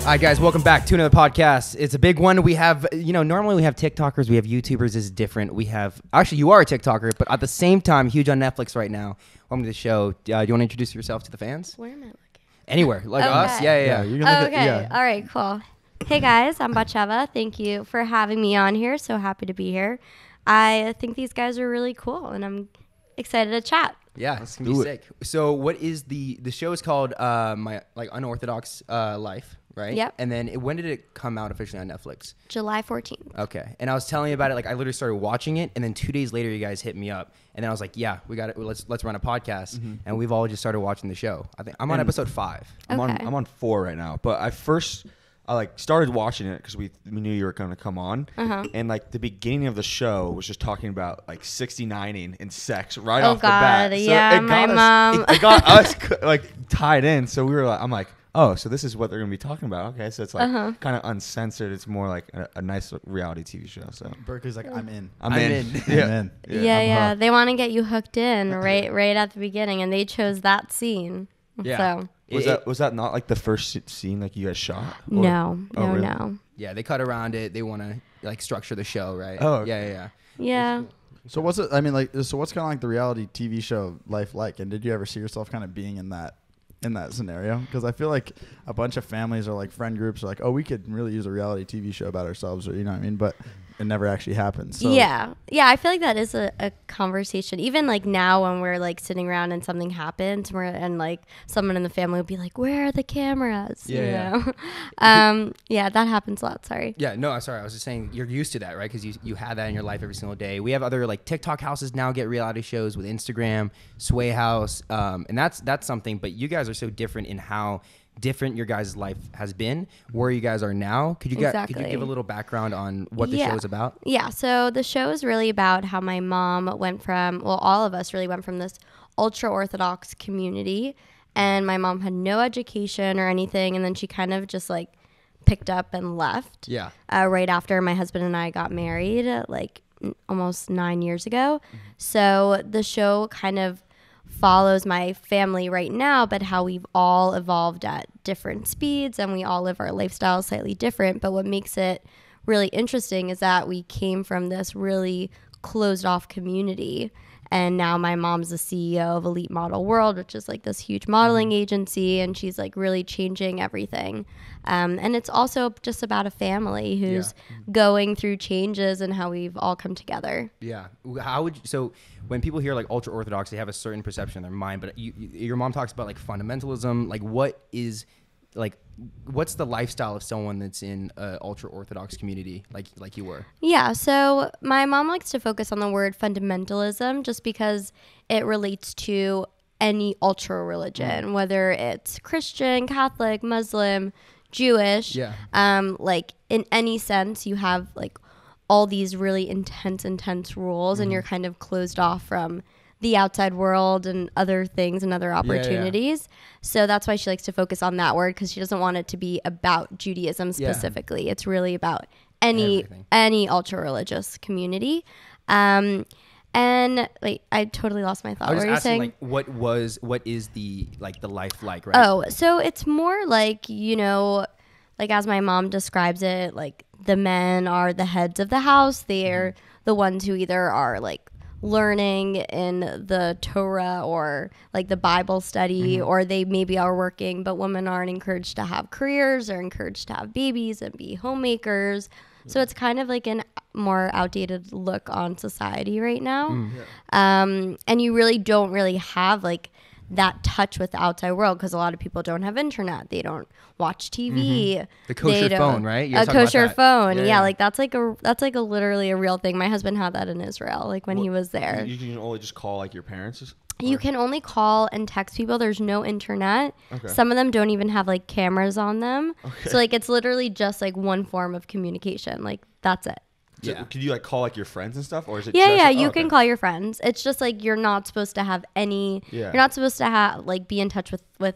All right, guys, welcome back to another podcast. It's a big one. We have, normally we have TikTokers, we have YouTubers. This is different. We have, actually, you are a TikToker, but at the same time, huge on Netflix right now. Welcome to the show. Do you want to introduce yourself to the fans? Where am I looking? Anywhere, like us. Yeah. You can look at, All right, cool. Hey, guys, I'm Batsheva. Thank you for having me on here. So happy to be here. I think these guys are really cool, and I'm excited to chat. Yeah, it's gonna be sick. So, what is the show is called My Unorthodox Life, right? Yep. And then when did it come out officially on Netflix? July 14th. Okay. And I was telling you about it. Like, I literally started watching it, and then 2 days later, you guys hit me up, and then I was like, "Yeah, we got it. Let's run a podcast." Mm-hmm. And we've all just started watching the show. I think I'm on episode 5. Okay. I'm on 4 right now, but I started watching it because we knew you were going to come on, and like the beginning of the show was just talking about like 69ing and sex right off the bat. Yeah, my mom. It got us like tied in, so we were like, I'm like, oh, so this is what they're going to be talking about. Okay, so it's like kind of uncensored. It's more like a nice reality TV show. So Berkeley's like, I'm in. I'm in. Yeah. Yeah. They want to get you hooked in right at the beginning, and they chose that scene. Yeah. So Was that not like the first scene like you guys shot? Or? no. Yeah, they cut around it. They want to like structure the show, right? Oh, okay. Yeah. So what's it? I mean, like, so what's kind of like the reality TV show life like? And did you ever see yourself kind of being in that scenario? Because I feel like a bunch of families or like friend groups are like, oh, we could really use a reality TV show about ourselves, or you know what I mean? But it never actually happens. So. Yeah. I feel like that is a conversation. Even like now when we're like sitting around and something happens, and like someone in the family will be like, "Where are the cameras?" Yeah. You know? That happens a lot. Sorry. Yeah, no, sorry. I was just saying you're used to that, right? Because you have that in your life every single day. We have other like TikTok houses now get reality shows with Instagram, Sway House, and that's something. But you guys are so different in how different your guys' life has been, where you guys are now. Could you give a little background on what the show is about? Yeah, so the show is really about how my mom went from, all of us really went from this ultra-Orthodox community, and my mom had no education or anything, and then she kind of just like picked up and left. Yeah. Right after my husband and I got married, like almost 9 years ago. So the show kind of follows my family right now, but how we've all evolved at different speeds and we all live our lifestyles slightly different. But what makes it really interesting is that we came from this really closed off community, and now my mom's the CEO of Elite Model World, which is like this huge modeling agency, and she's like really changing everything. And it's also just about a family who's going through changes and how we've all come together. Yeah. So when people hear like ultra Orthodox, they have a certain perception in their mind, but your mom talks about like fundamentalism. Like what's the lifestyle of someone that's in a ultra Orthodox community like you were? Yeah, so my mom likes to focus on the word fundamentalism just because it relates to any ultra religion, whether it's Christian, Catholic, Muslim, Jewish. Yeah. Like in any sense, you have like all these really intense rules, and you're kind of closed off from the outside world and other things and other opportunities. So that's why she likes to focus on that word, because she doesn't want it to be about Judaism specifically. It's really about any ultra religious community. And wait, I totally lost my thought. I was what were you asking, saying? like, what is the life like, right? Oh, so it's more like, like as my mom describes it, like the men are the heads of the house. They're the ones who either are like learning in the Torah or like the Bible study, or they maybe are working, but women aren't encouraged to have careers or encouraged to have babies and be homemakers. So it's kind of like an more outdated look on society right now. And you really don't really have like that touch with the outside world, because a lot of people don't have internet. They don't watch TV. The kosher phone, right? A kosher phone. Yeah, like that's like a literally a real thing. My husband had that in Israel, like when he was there. You can only just call like your parents? You can only call and text people. There's no internet. Okay. Some of them don't even have like cameras on them. Okay. So like it's literally just like one form of communication. Like that's it. So could you like call like your friends and stuff, or is it? You can call your friends. It's just like you're not supposed to have any. Yeah. You're not supposed to have like be in touch with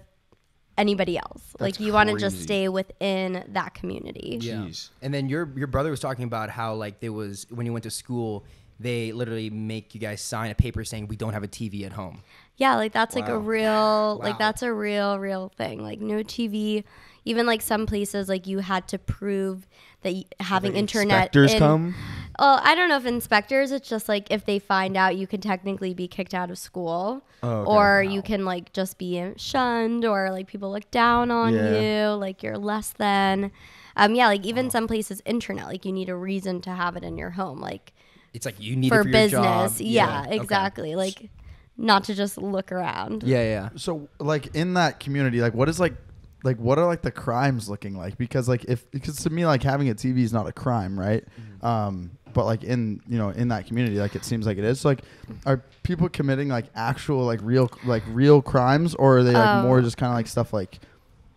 anybody else. That's like you want to just stay within that community. Yeah. Jeez. And then your brother was talking about how like there was, when you went to school, they literally make you guys sign a paper saying we don't have a TV at home. Yeah, like that's like a real, like Wow. that's a real thing. Like no TV, even like some places like you had to prove that having Like internet. inspectors come. Well, I don't know if inspectors, it's just like if they find out, you can technically be kicked out of school. Oh, okay. Or you can like just be shunned, or like people look down on Yeah. you, like you're less than. Yeah, like even some places internet, like you need a reason to have it in your home, like It's like you need for it for your business. job. Yeah, Okay. exactly. Like not to just look around. Yeah. So like in that community, like what is like what are like the crimes looking like? Because like because to me like having a TV is not a crime, right? But like in in that community, like it seems like it is. So, like, are people committing like actual like real crimes, or are they like more just kind of like stuff like,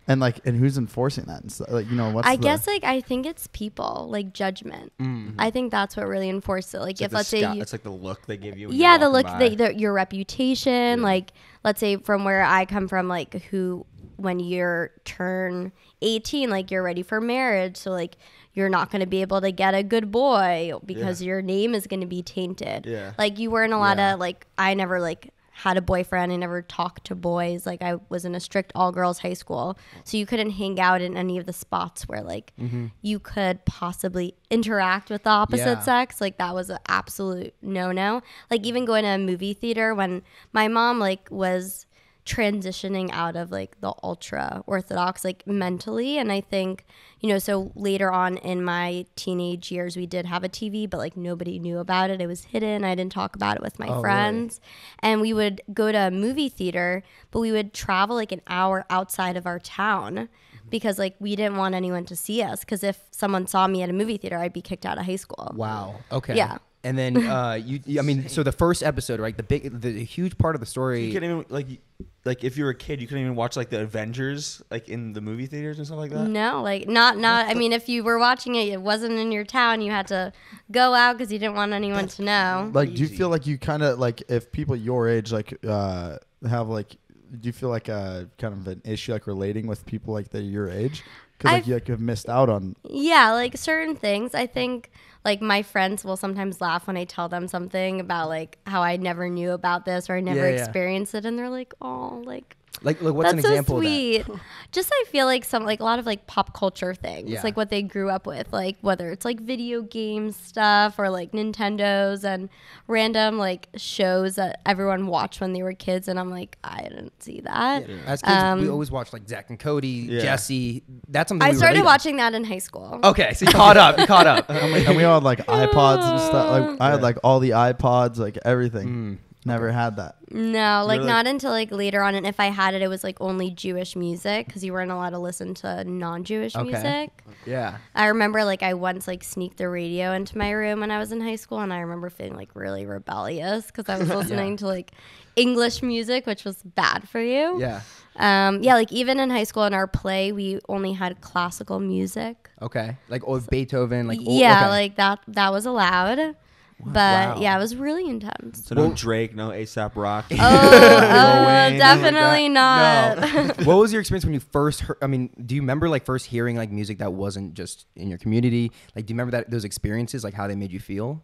and who's enforcing that and stuff? Like what's I guess like I think it's people like judgment. I think that's what really enforces it. Like if let's say you, it's like the look they give you. When yeah, you're the look, walking by. your reputation. Yeah. Like let's say from where I come from, like who when you're turn 18, like you're ready for marriage, so like you're not going to be able to get a good boy because your name is going to be tainted. Yeah. Like you weren't allowed to, like I never like had a boyfriend. I never talked to boys. Like I was in a strict all girls high school, so you couldn't hang out in any of the spots where like you could possibly interact with the opposite sex. Like that was an absolute no. Like even going to a movie theater when my mom like was transitioning out of like the ultra orthodox like mentally, and I think so later on in my teenage years we did have a TV, but like nobody knew about it. It was hidden. I didn't talk about it with my friends. And we would go to a movie theater, but we would travel like an hour outside of our town because like we didn't want anyone to see us, because if someone saw me at a movie theater I'd be kicked out of high school. Wow. Okay. Yeah. And then I mean, so the first episode, right? The huge part of the story. You couldn't even like if you were a kid, you couldn't even watch like the Avengers like in the movie theaters and stuff like that. No, like not. I mean, if you were watching it, it wasn't in your town. You had to go out because you didn't want anyone to know. like do you feel like you kind of like if people your age like have like do you feel like a kind of an issue like relating with people like that your age because like you like have missed out on Yeah, like certain things. I think like my friends will sometimes laugh when I tell them something about like how I never knew about this or I never experienced it, and they're like, "Oh, like Like what's that's an example so sweet." of that? Just I feel like some like a lot of like pop culture things, Yeah. like what they grew up with, like whether it's like video game stuff or like Nintendos and random like shows that everyone watched when they were kids, and I'm like, I didn't see that. As kids, we always watched like Zach and Cody, Jesse. That's something I we started relate on. watching that in high school. Okay, so you caught up. and we all had like iPods and stuff. Like I had like all the iPods, like everything. Never had that. No, like Really? not until like later on, and if I had it, it was like only Jewish music because you weren't allowed to listen to non-Jewish music. Yeah. I remember like I once like sneaked the radio into my room when I was in high school, and I remember feeling like really rebellious because I was listening to like English music, which was bad for you. Yeah. Yeah, like even in high school in our play, we only had classical music. Okay. Like Beethoven, like Yeah, okay. like that was allowed. But Wow. yeah, it was really intense. So no Drake, no ASAP Rock. Oh, Wayne, definitely not. What was your experience when you first heard? I mean, do you remember like first hearing like music that wasn't just in your community? Like, do you remember those experiences, like how they made you feel?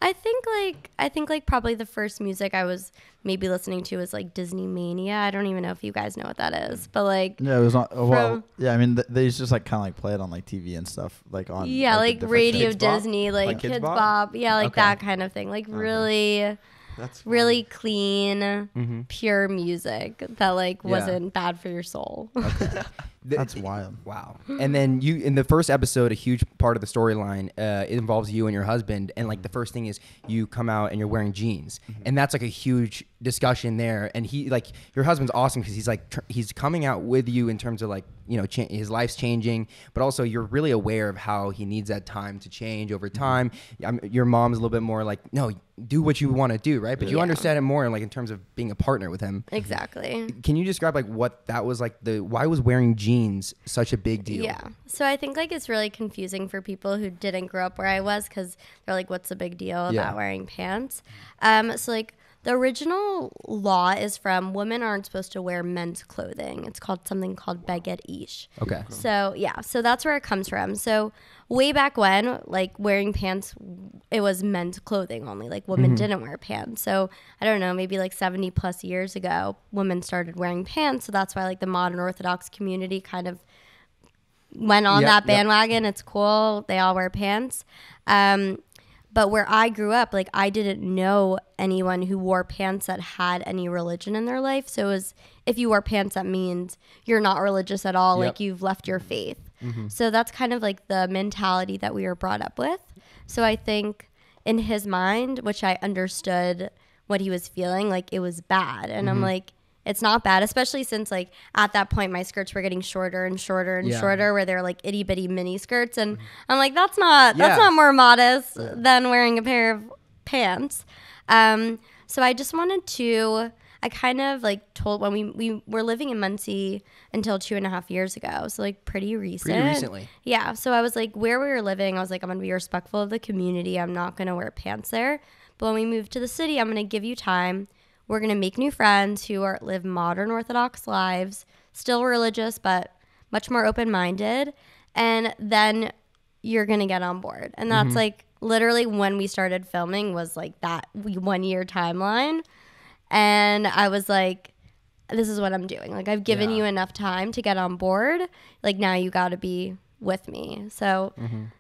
I think like probably the first music I was maybe listening to was like Disney Mania. I don't even know if you guys know what that is, but like Yeah, it was not. Well, yeah, I mean, they just like kind of like play it on like TV and stuff, like on. yeah, the like different Radio Kids Bop. Disney, like Like Kids Kids Bop? Bop. Yeah, like Okay. that kind of thing. Like really, That's really clean, pure music that like wasn't bad for your soul. That's wild. Wow. And then you, in the first episode, a huge part of the storyline, it involves you and your husband. And like the first thing is you come out and you're wearing jeans. And that's like a huge discussion there. And he, like, your husband's awesome because he's like, he's coming out with you in terms of like, his life's changing, but also you're really aware of how he needs that time to change over time. Your mom's a little bit more like, no, do what you want to do, right? But you understand it more like in terms of being a partner with him. Exactly. Can you describe like what that was like? Why was wearing jeans such a big deal? Yeah. So I think like it's really confusing for people who didn't grow up where I was because they're like, what's the big deal about wearing pants? So like The original law is from women aren't supposed to wear men's clothing. It's called something called Beged Ish. Okay. So yeah, so that's where it comes from. So way back when, like wearing pants, it was men's clothing only. Like women didn't wear pants. So I don't know, maybe like 70 plus years ago, women started wearing pants. So that's why like the modern Orthodox community kind of went on that bandwagon. It's cool. They all wear pants. But where I grew up, like I didn't know anyone who wore pants that had any religion in their life. So it was, if you wear pants, that means you're not religious at all. Like you've left your faith. So that's kind of like the mentality that we were brought up with. So I think in his mind, which I understood what he was feeling, like it was bad. And I'm like, it's not bad, especially since like at that point my skirts were getting shorter and shorter and shorter, where they're like itty bitty mini skirts, and I'm like, that's not more modest than wearing a pair of pants. So I just wanted to, I kind of like told, when we were living in Muncie until 2.5 years ago, so like pretty recent. Pretty recently. Yeah. So I was like, where we were living, I was like, I'm gonna be respectful of the community. I'm not gonna wear pants there. But when we moved to the city, I'm gonna give you time. We're going to make new friends who live modern Orthodox lives, still religious, but much more open-minded. And then you're going to get on board. And that's like literally when we started filming was like that 1 year timeline. And I was like, this is what I'm doing. Like I've given you enough time to get on board. Like now you got to be with me. So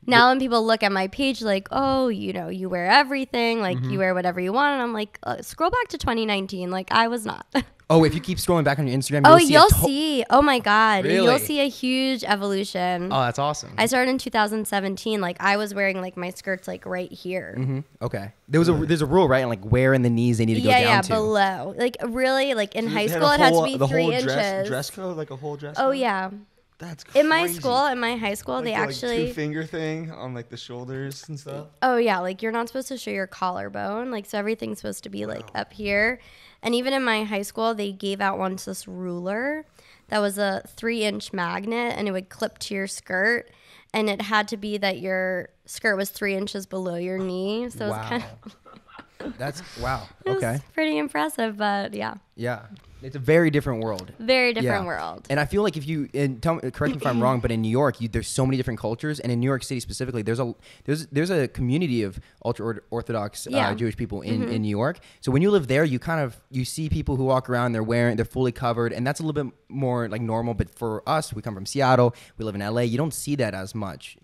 now when people look at my page like, oh, you know, you wear everything, like you wear whatever you want, and I'm like, scroll back to 2019, like I was not. Oh, if you keep scrolling back on your Instagram, you'll see. Oh my God. Really? You'll see a huge evolution. Oh, that's awesome. I started in 2017. Like I was wearing like my skirts like right here. Okay. There's a rule, right? And like where in the knees they need to go down to. Below. Like really, like in high They had school, it had to be the 3 whole inches. dress code, like a whole dress Oh code? yeah. That's crazy. In my high school, Like they the, actually two finger thing on like the shoulders and stuff. Oh yeah, like you're not supposed to show your collarbone, like so everything's supposed to be like up here. And even in my high school, they gave out once this ruler that was a 3-inch magnet, and it would clip to your skirt, and it had to be that your skirt was 3 inches below your knee. So it was kind of That's wow. it was Okay. pretty impressive, but yeah. Yeah. It's a very different world. Very different world. And I feel like if you, and correct me if I'm wrong, but in New York, there's so many different cultures, and in New York City specifically, there's a community of ultra Orthodox Jewish people in New York. So when you live there, you see people who walk around, they're fully covered, and that's a little bit more like normal. But for us, we come from Seattle, we live in LA, you don't see that as much.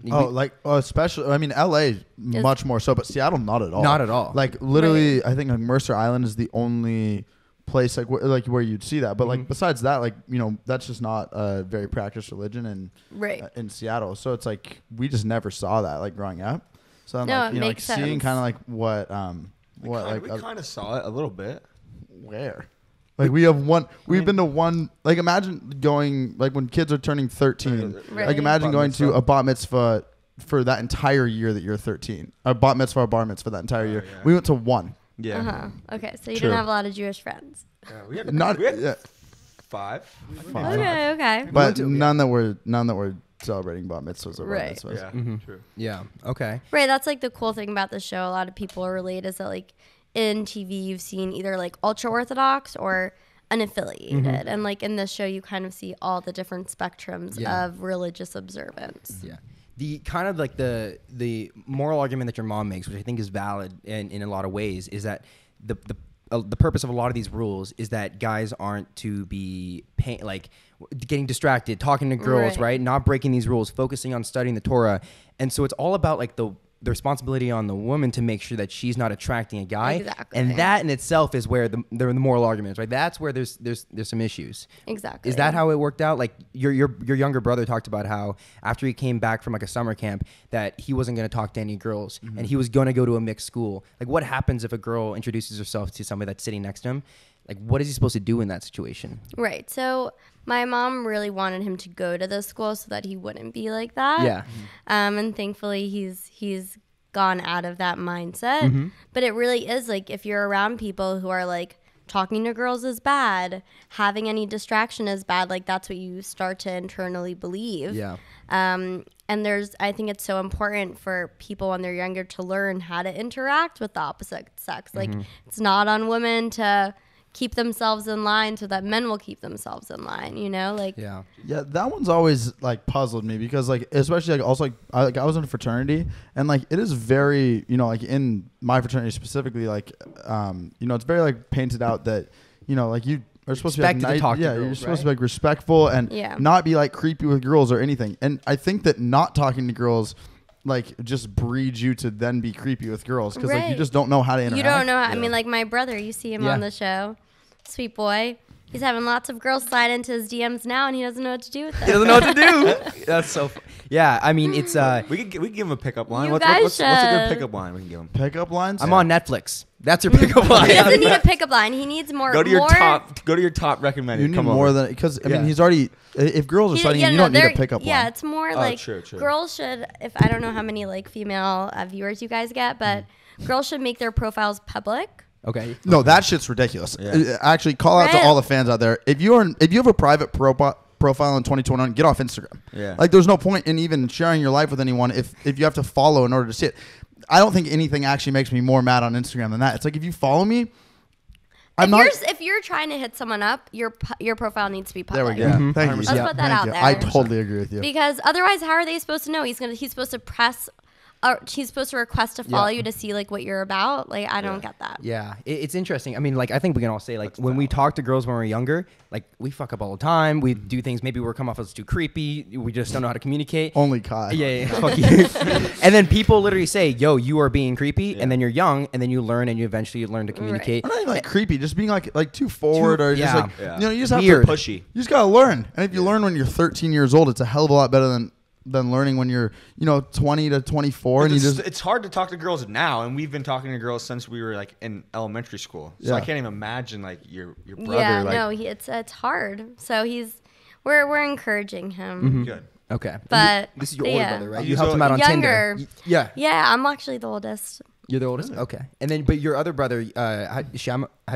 Especially, I mean, LA much more so, but Seattle not at all. Not at all. Like literally, I think like Mercer Island is the only place like where you'd see that, but like besides that, like, you know, that's just not a very practiced religion in Seattle. So it's like we just never saw that like growing up. So I'm like, you know, like seeing kind of like what we kind of saw it a little bit. Where? Like we've been to one, like imagine going, like when kids are turning 13, like imagine going to a bat mitzvah for that entire year that you're 13, a bat mitzvah or bar mitzvah that entire year. Yeah. We went to one. Yeah. Okay, so you didn't have a lot of Jewish friends. Yeah, we had five. Okay. But none that were celebrating bat mitzvahs or bar mitzvahs. Yeah, true. Yeah. Okay. Right. That's like the cool thing about the show. A lot of people relate is that like in TV you've seen either like ultra Orthodox or unaffiliated, and like in this show you kind of see all the different spectrums of religious observance. Yeah. The kind of like the moral argument that your mom makes, which I think is valid in a lot of ways, is that the purpose of a lot of these rules is that guys aren't to be getting distracted, talking to girls, right? Not breaking these rules, focusing on studying the Torah. And so it's all about like the responsibility on the woman to make sure that she's not attracting a guy. Exactly. And that in itself is where the moral argument is, right? That's where there's some issues. Exactly. Is that how it worked out? Like your younger brother talked about how after he came back from like a summer camp that he wasn't going to talk to any girls and he was going to go to a mixed school. Like what happens if a girl introduces herself to somebody that's sitting next to him? Like what is he supposed to do in that situation? Right. So my mom really wanted him to go to this school so that he wouldn't be like that. Yeah. And thankfully he's gone out of that mindset. But it really is like if you're around people who are like talking to girls is bad, having any distraction is bad. Like that's what you start to internally believe. Yeah. And I think it's so important for people when they're younger to learn how to interact with the opposite sex. Like it's not on women to keep themselves in line so that men will keep themselves in line, you know? Like Yeah. Yeah, that one's always like puzzled me because like especially like also like I was in a fraternity and like it is very, you know, like in my fraternity specifically, like you know, it's very like painted out that, you know, like you are supposed Expected to be like to talk to you're girls, supposed to right? be like respectful and Yeah. not be like creepy with girls or anything. And I think that not talking to girls like just breeds you to then be creepy with girls because like you Right. just don't know how to interact. you don't know how, I mean, like my brother, you see him Yeah. on the show, sweet boy. He's having lots of girls slide into his DMs now, and he doesn't know what to do with He them. doesn't know what to do. That's so. Yeah, I mean, it's. We can give him a pickup line. You What's guys what's a good should. pickup line we can give him? Pickup lines. I'm on Netflix. That's your pickup line. He doesn't need a pickup line. He needs more. Go to your more, top. Go to your top recommended. You need Come more over. than because I mean Yeah. he's already if girls are studying you don't need a pickup line. Yeah, it's more like true. girls should. If I don't know how many like female viewers you guys get, but girls should make their profiles public. Okay. No, that shit's ridiculous. Yeah. Actually, call out to Right. all the fans out there. If you have a private profile in 2021, get off Instagram. Yeah. Like, there's no point in even sharing your life with anyone if you have to follow in order to see it. I don't think anything actually makes me more mad on Instagram than that. It's like if you follow me, If you're trying to hit someone up, your profile needs to be There public. we go. Yeah. Thank you. Let's Yeah, put that thank out you. there. I totally agree with you. Because otherwise, how are they supposed to know? He's supposed to press. He's supposed to request to follow you to see like what you're about. Like I don't get that. Yeah, it's interesting. I mean, like I think we can all say like when we talk to girls when we're younger, like we fuck up all the time. We do things maybe we're come off as too creepy. We just don't know how to communicate. Only Kai. Yeah, fuck you. And then people literally say, "Yo, you are being creepy," and then you're young, and then you learn, and you eventually learn to communicate. Not even like creepy, just being like too forward or just yeah. like Yeah. you know you just have Weird. to Pushy. You just gotta learn, and if you learn when you're 13 years old, it's a hell of a lot better than learning when you're 20 to 24 and you just It's hard to talk to girls now, and we've been talking to girls since we were like in elementary school. So I Yeah. can't even imagine like your brother. Yeah, like, no, it's hard. So we're encouraging him. good. Okay, But this is your older yeah. brother, right? He's You helped him out on younger. Tinder. Yeah, Yeah, I'm actually the oldest. you're the oldest. Okay, and then but your other brother, how do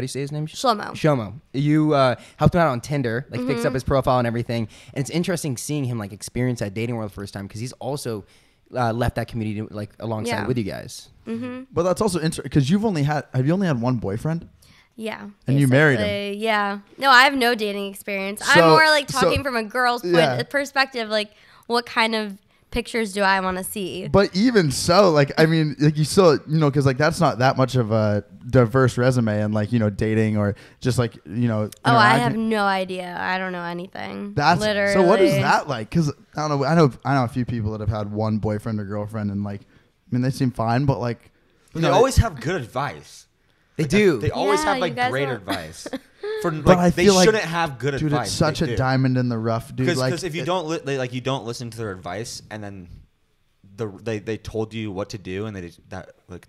you say his name? Shlomo. Shomo. You helped him out on Tinder, like fixed Mm-hmm. up his profile and everything. And it's interesting seeing him like experience that dating world first time because he's also left that community like alongside Yeah. with you guys. but that's also interesting because have you only had one boyfriend? Yeah. And you married him. basically, Yeah. No, I have no dating experience. I'm So- more like so- talking from a girl's Yeah. perspective. Like, what kind of pictures do I want to see? But even so, like I mean, like you still because like that's not that much of a diverse resume and like dating or just like Oh, I have interacting. no idea. I don't know anything. That's literally. so. What is that like? Because I don't know. I know a few people that have had one boyfriend or girlfriend and like I mean they seem fine, but like They always have good advice. They do. They always Yeah, have like you guys great don't- advice. For But I like they feel like- shouldn't have good dude, advice. it's such They a do. diamond in the rough, dude. Because Like if you don't listen to their advice and then they told you what to do and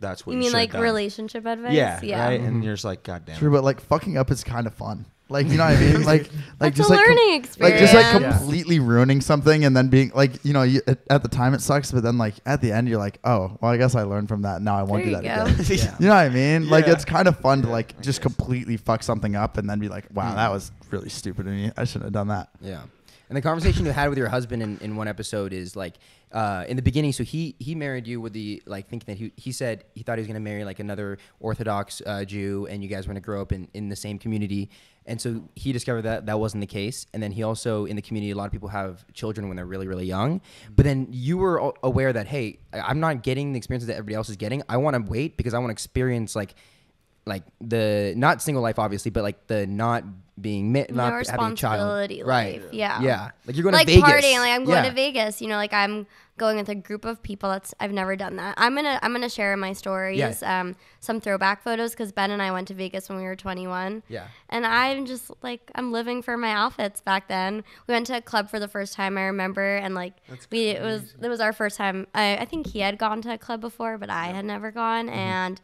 that's what You you mean should like have done. relationship advice? Yeah, Yeah. right. And you're just like, God damn. True, but like fucking up is kind of fun. Like you know what I mean? Like That's just a like learning like just like experience. completely ruining something and then being like at the time it sucks, but then like at the end you're like, oh well, I guess I learned from that. Now I won't There do you that go. again. You know what I mean? Like Yeah. it's kind of fun to like I just guess. completely fuck something up and then be like, wow, that was really stupid of me. I shouldn't have done that. Yeah. And the conversation you had with your husband in one episode is like in the beginning. So he married you with the like thinking that he said he thought he was going to marry like another Orthodox Jew and you guys were going to grow up in the same community. And so he discovered that wasn't the case. And then he also in the community, a lot of people have children when they're really, really young. But then you were aware that, hey, I'm not getting the experiences that everybody else is getting. I want to wait because I want to experience like the not single life obviously, but like the not being not having a child. responsibility Right. life. Yeah. Yeah. Like you're going like to Vegas. partying. Like I'm going Yeah. to Vegas. Like I'm going with a group of people. I've never done that. I'm gonna share in my stories some throwback photos because Ben and I went to Vegas when we were 21. Yeah. And I'm just like I'm living for my outfits back then. We went to a club for the first time. I remember, and like it was our first time. I think he had gone to a club before, but I had never gone, and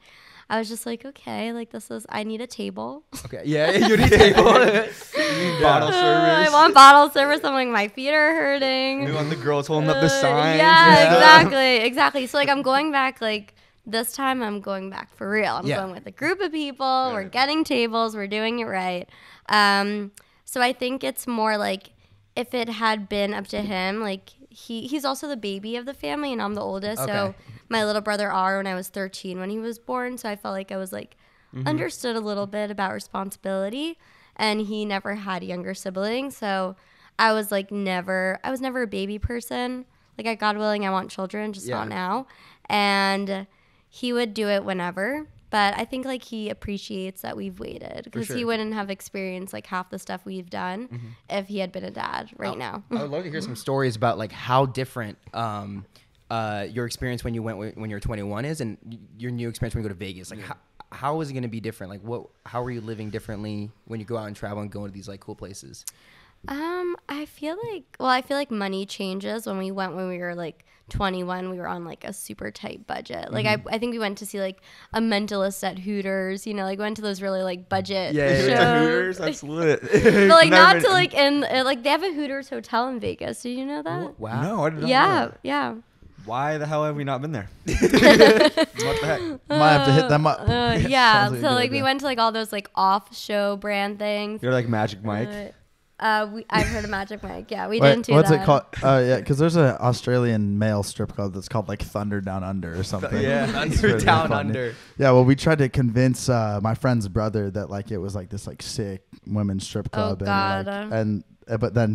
I was just like, okay, like I need a table. Okay. Yeah. You need table. Bottle I service. want bottle service. I'm like, my feet are hurting. We want the girls holding up the signs. Yeah, and stuff. exactly. So like I'm going back like this time I'm going back for real. I'm Yeah. going with a group of people. We're getting tables. We're doing it right. So I think it's more like if it had been up to him, like he's also the baby of the family and I'm the oldest. Okay. So my little brother R when I was 13 when he was born. So I felt like I was like understood a little bit about responsibility, and he never had younger siblings. So I was never a baby person. Like, God willing, I want children, just not now. And he would do it whenever. But I think, like, he appreciates that we've waited because he wouldn't have experienced, like, half the stuff we've done if he had been a dad now. I would love to hear some stories about, like, how different your experience when you went when you were 21 is and your new experience when you go to Vegas. Like, how is it going to be different? Like, how are you living differently when you go out and travel and go to these, like, cool places? I feel like money changes. When we were like 21, we were on like a super tight budget. Like I think we went to see like a Mentalist at Hooters, like went to those really like budget shows. Yeah, Hooters, that's lit. But like not to like like they have a Hooters hotel in Vegas. Did you know that? Wow. No, I did not know Yeah, that. yeah. Why the hell have we not been there? What the heck? Might have to hit them up. Yeah. Sounds So a like good we idea. went to like all those like off-show brand things. You're like Magic Mike. I've heard of Magic Mike. Yeah, we didn't do what's that. it called? Yeah, because there's an Australian male strip club that's called like Thunder Down Under or something. Yeah. It's Thunder really Down funny. Under. Yeah, well, we tried to convince my friend's brother that like it was like this like sick women's strip club. God. But then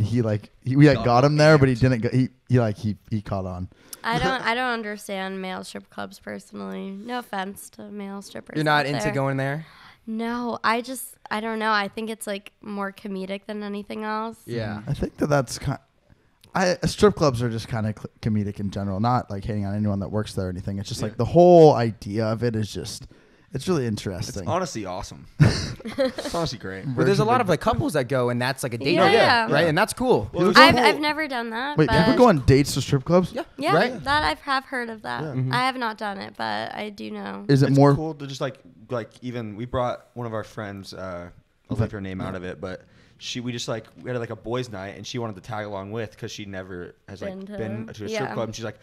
we got him there, but he didn't go. He caught on. I don't understand male strip clubs personally. No offense to male strippers. You're not out into there. going there? No, I don't know. I think it's like more comedic than anything else. Yeah. I think that's kind. Strip clubs are just kind of comedic in general. Not like hating on anyone that works there or anything. It's just like the whole idea of it is just. It's really interesting. It's honestly awesome. It's honestly great. But there's a lot of like couples that go and that's like a date Yeah. night, Yeah. right? And that's cool. Well, I've never done that. Wait, but people go on dates to strip clubs? Yeah, right? that I have heard of that. Yeah. Mm-hmm. I have not done it, but I do know. Is it It's more? cool to just like even we brought one of our friends. I'll leave her name out of it, but we had like a boys' night, and she wanted to tag along with because she never has Been been to- to a yeah. strip club, and she's like,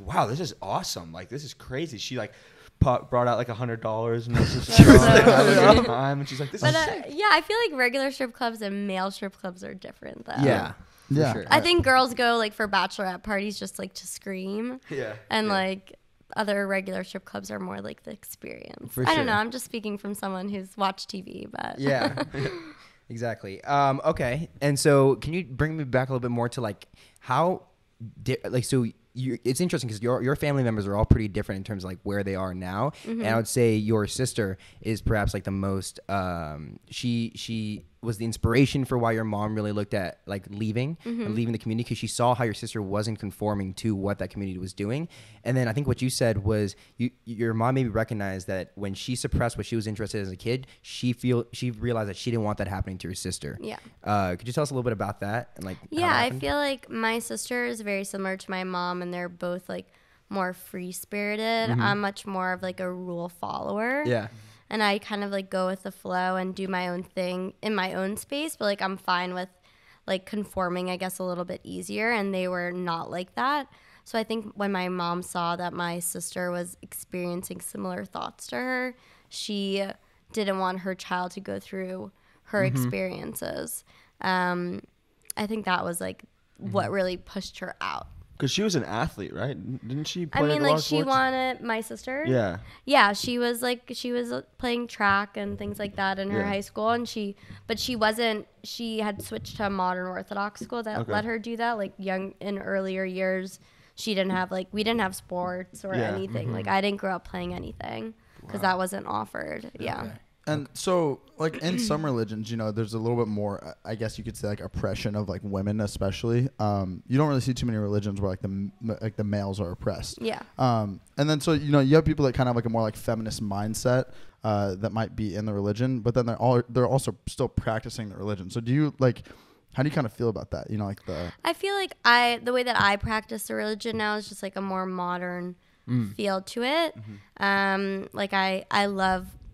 wow, this is awesome, like this is crazy. She like brought out like $100 and was just That's so having a cool. good time, and she's like, this But is sick. yeah, I feel like regular strip clubs and male strip clubs are different though. Yeah. for Yeah. sure. I think girls go like for bachelorette parties just like to scream. Yeah, And yeah. like other regular strip clubs are more like the experience. For I sure. don't know. I'm just speaking from someone who's watched TV, but Yeah. Exactly. Okay. And so can you bring me back a little bit more to like how it's interesting because your family members are all pretty different in terms of like where they are now. Mm-hmm. And I would say your sister is perhaps like the most she was the inspiration for why your mom really looked at like leaving Mm-hmm. and leaving the community because she saw how your sister wasn't conforming to what that community was doing. And then I think what you said was your mom maybe recognized that when she suppressed what she was interested in as a kid, she realized that she didn't want that happening to her sister. Yeah. Could you tell us a little bit about that and like how yeah, that I happened? feel like my sister is very similar to my mom, and they're both like more free spirited. I'm much more of like a rule follower. Yeah. And I kind of like go with the flow and do my own thing in my own space, but like I'm fine with like conforming, I guess, a little bit easier. And they were not like that. So I think when my mom saw that my sister was experiencing similar thoughts to her, she didn't want her child to go through her experiences. I think that was like what really pushed her out. Because she was an athlete, right? Didn't she play I mean, a lot like of she sports? wanted my sister. Yeah. Yeah, she was playing track and things like that in her Yeah. high school, and she had switched to a modern Orthodox school that Okay. let her do that. Like in earlier years, we didn't have sports or Yeah. anything. Like I didn't grow up playing anything because that wasn't offered. Yeah. Okay. And so, like in some religions, there's a little bit more, I guess you could say, like oppression of like women, especially. You don't really see too many religions where like the males are oppressed. Yeah. And then so you have people that kind of have like a more like feminist mindset that might be in the religion, but then they're also still practicing the religion. So do you like? How do you kind of feel about that? Like the. I feel like the way that I practice the religion now is just like a more modern feel to it. Like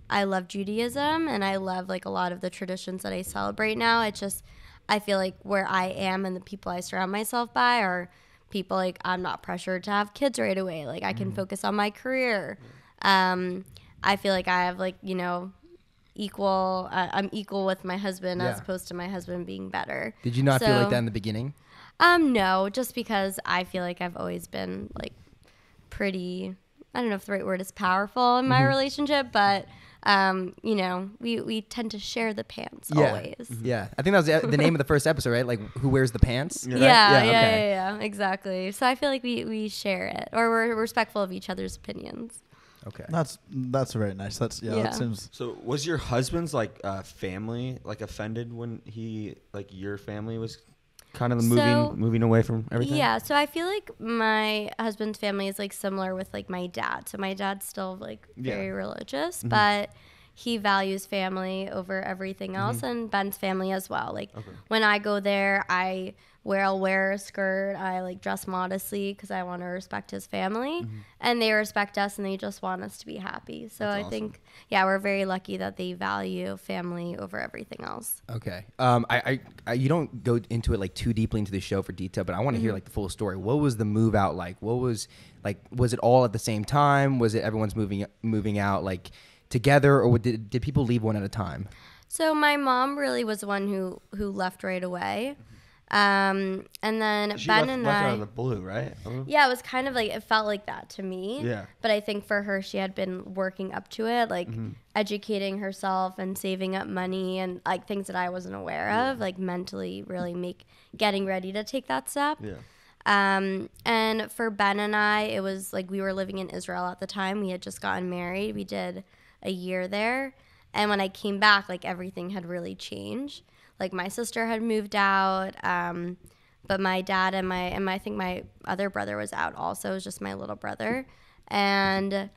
I love Judaism, and I love like a lot of the traditions that I celebrate now. It's just I feel like where I am and the people I surround myself by are people like I'm not pressured to have kids right away. Like I can focus on my career. I feel like I have like, equal, I'm equal with my husband as Yeah. opposed to my husband being better. Did you not feel like So- that in the beginning? No, just because I feel like I've always been like pretty, I don't know if the right word is powerful in my relationship, but we tend to share the pants always. Yeah. I think that was the name of the first episode, right? Like, who wears the pants? Yeah. Right? Yeah, exactly. So I feel like we share it, or we're respectful of each other's opinions. Okay. That's very nice. That Yeah. seems. So was your husband's like family like offended when he like your family was kind of moving away from everything? Yeah, so I feel like my husband's family is like similar with like my dad. So my dad's still like very religious, but he values family over everything else, and Ben's family as well. Like when I go there, I'll wear a skirt. I like dress modestly because I want to respect his family, and they respect us, and they just want us to be happy. So I think, we're very lucky that they value family over everything else. Okay. I you don't go into it like too deeply into the show for detail, but I want to hear like the full story. What was the move out like? Was it all at the same time? Was it everyone's moving out like together, or did people leave one at a time? So my mom really was the one who left right away. And then She Ben left, and left I, out of the blue, right? yeah, it was kind of like, it felt like that to me. Yeah. But I think for her, she had been working up to it, like educating herself and saving up money and like things that I wasn't aware of, like mentally really getting ready to take that step. Yeah. And for Ben and I, it was like we were living in Israel at the time. We had just gotten married. We did a year there. And when I came back, like everything had really changed. Like my sister had moved out, but my dad and I think my other brother was out also. It was just my little brother. And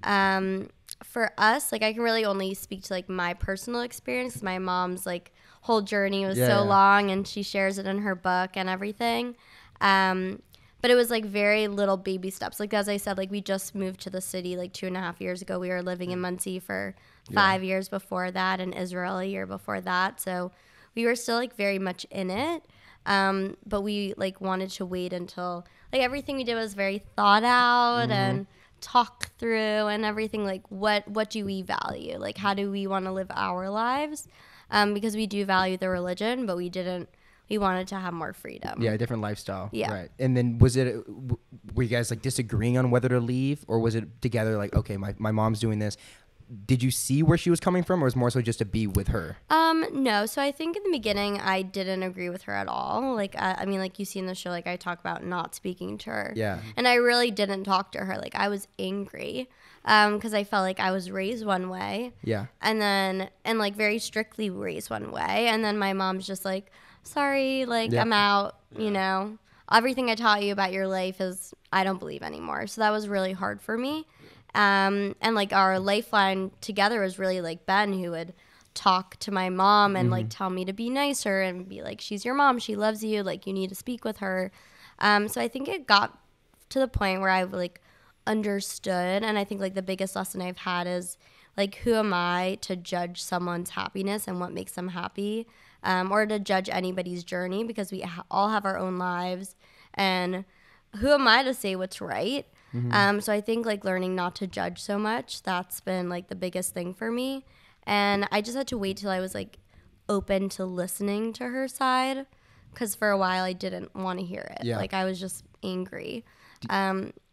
for us, like I can really only speak to like my personal experience. My mom's like whole journey was so long, and she shares it in her book and everything. But it was like very little baby steps. Like as I said, like we just moved to the city like 2.5 years ago. We were living in Muncie for 5 years before that, and Israel a year before that. So we were still like very much in it. But we like wanted to wait until like everything we did was very thought out and talk through and everything. Like what do we value? Like how do we want to live our lives? Because we do value the religion, but we wanted to have more freedom. Yeah, a different lifestyle. Yeah. Right. And then were you guys like disagreeing on whether to leave, or was it together like, okay, my mom's doing this? Did you see where she was coming from, or was it more so just to be with her? No. So I think in the beginning I didn't agree with her at all. Like, I mean, like you see in the show, like I talk about not speaking to her. Yeah. And I really didn't talk to her. Like I was angry because I felt like I was raised one way. Yeah. And like very strictly raised one way. And then my mom's just like, sorry, like I'm out, everything I taught you about your life I don't believe anymore. So that was really hard for me. And like our lifeline together was really like Ben, who would talk to my mom and like tell me to be nicer and be like, she's your mom, she loves you, like you need to speak with her. So I think it got to the point where I like understood, and I think like the biggest lesson I've had is like, who am I to judge someone's happiness and what makes them happy, or to judge anybody's journey, because we all have our own lives, and who am I to say what's right? So I think like learning not to judge so much, that's been like the biggest thing for me. And I just had to wait till I was like open to listening to her side, because for a while I didn't want to hear it. Yeah. Like I was just angry.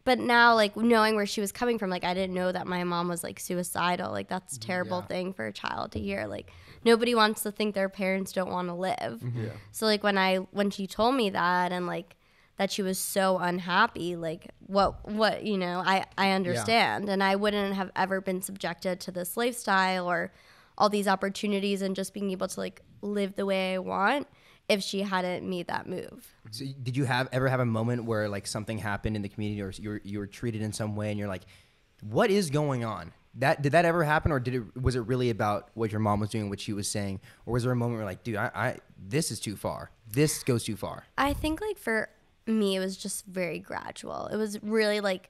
But now like knowing where she was coming from, like I didn't know that my mom was like suicidal. Like that's a terrible thing for a child to hear. Like nobody wants to think their parents don't want to live. So like when she told me that, and like that she was so unhappy, like what I understand. And I wouldn't have ever been subjected to this lifestyle or all these opportunities and just being able to like live the way I want if she hadn't made that move. So did you ever have a moment where like something happened in the community, or you were treated in some way and you're like, what is going on? Did that ever happen, or was it really about what your mom was doing, what she was saying? Or was there a moment where like, dude, this is too far. This goes too far. I think like for me, it was just very gradual. It was really like,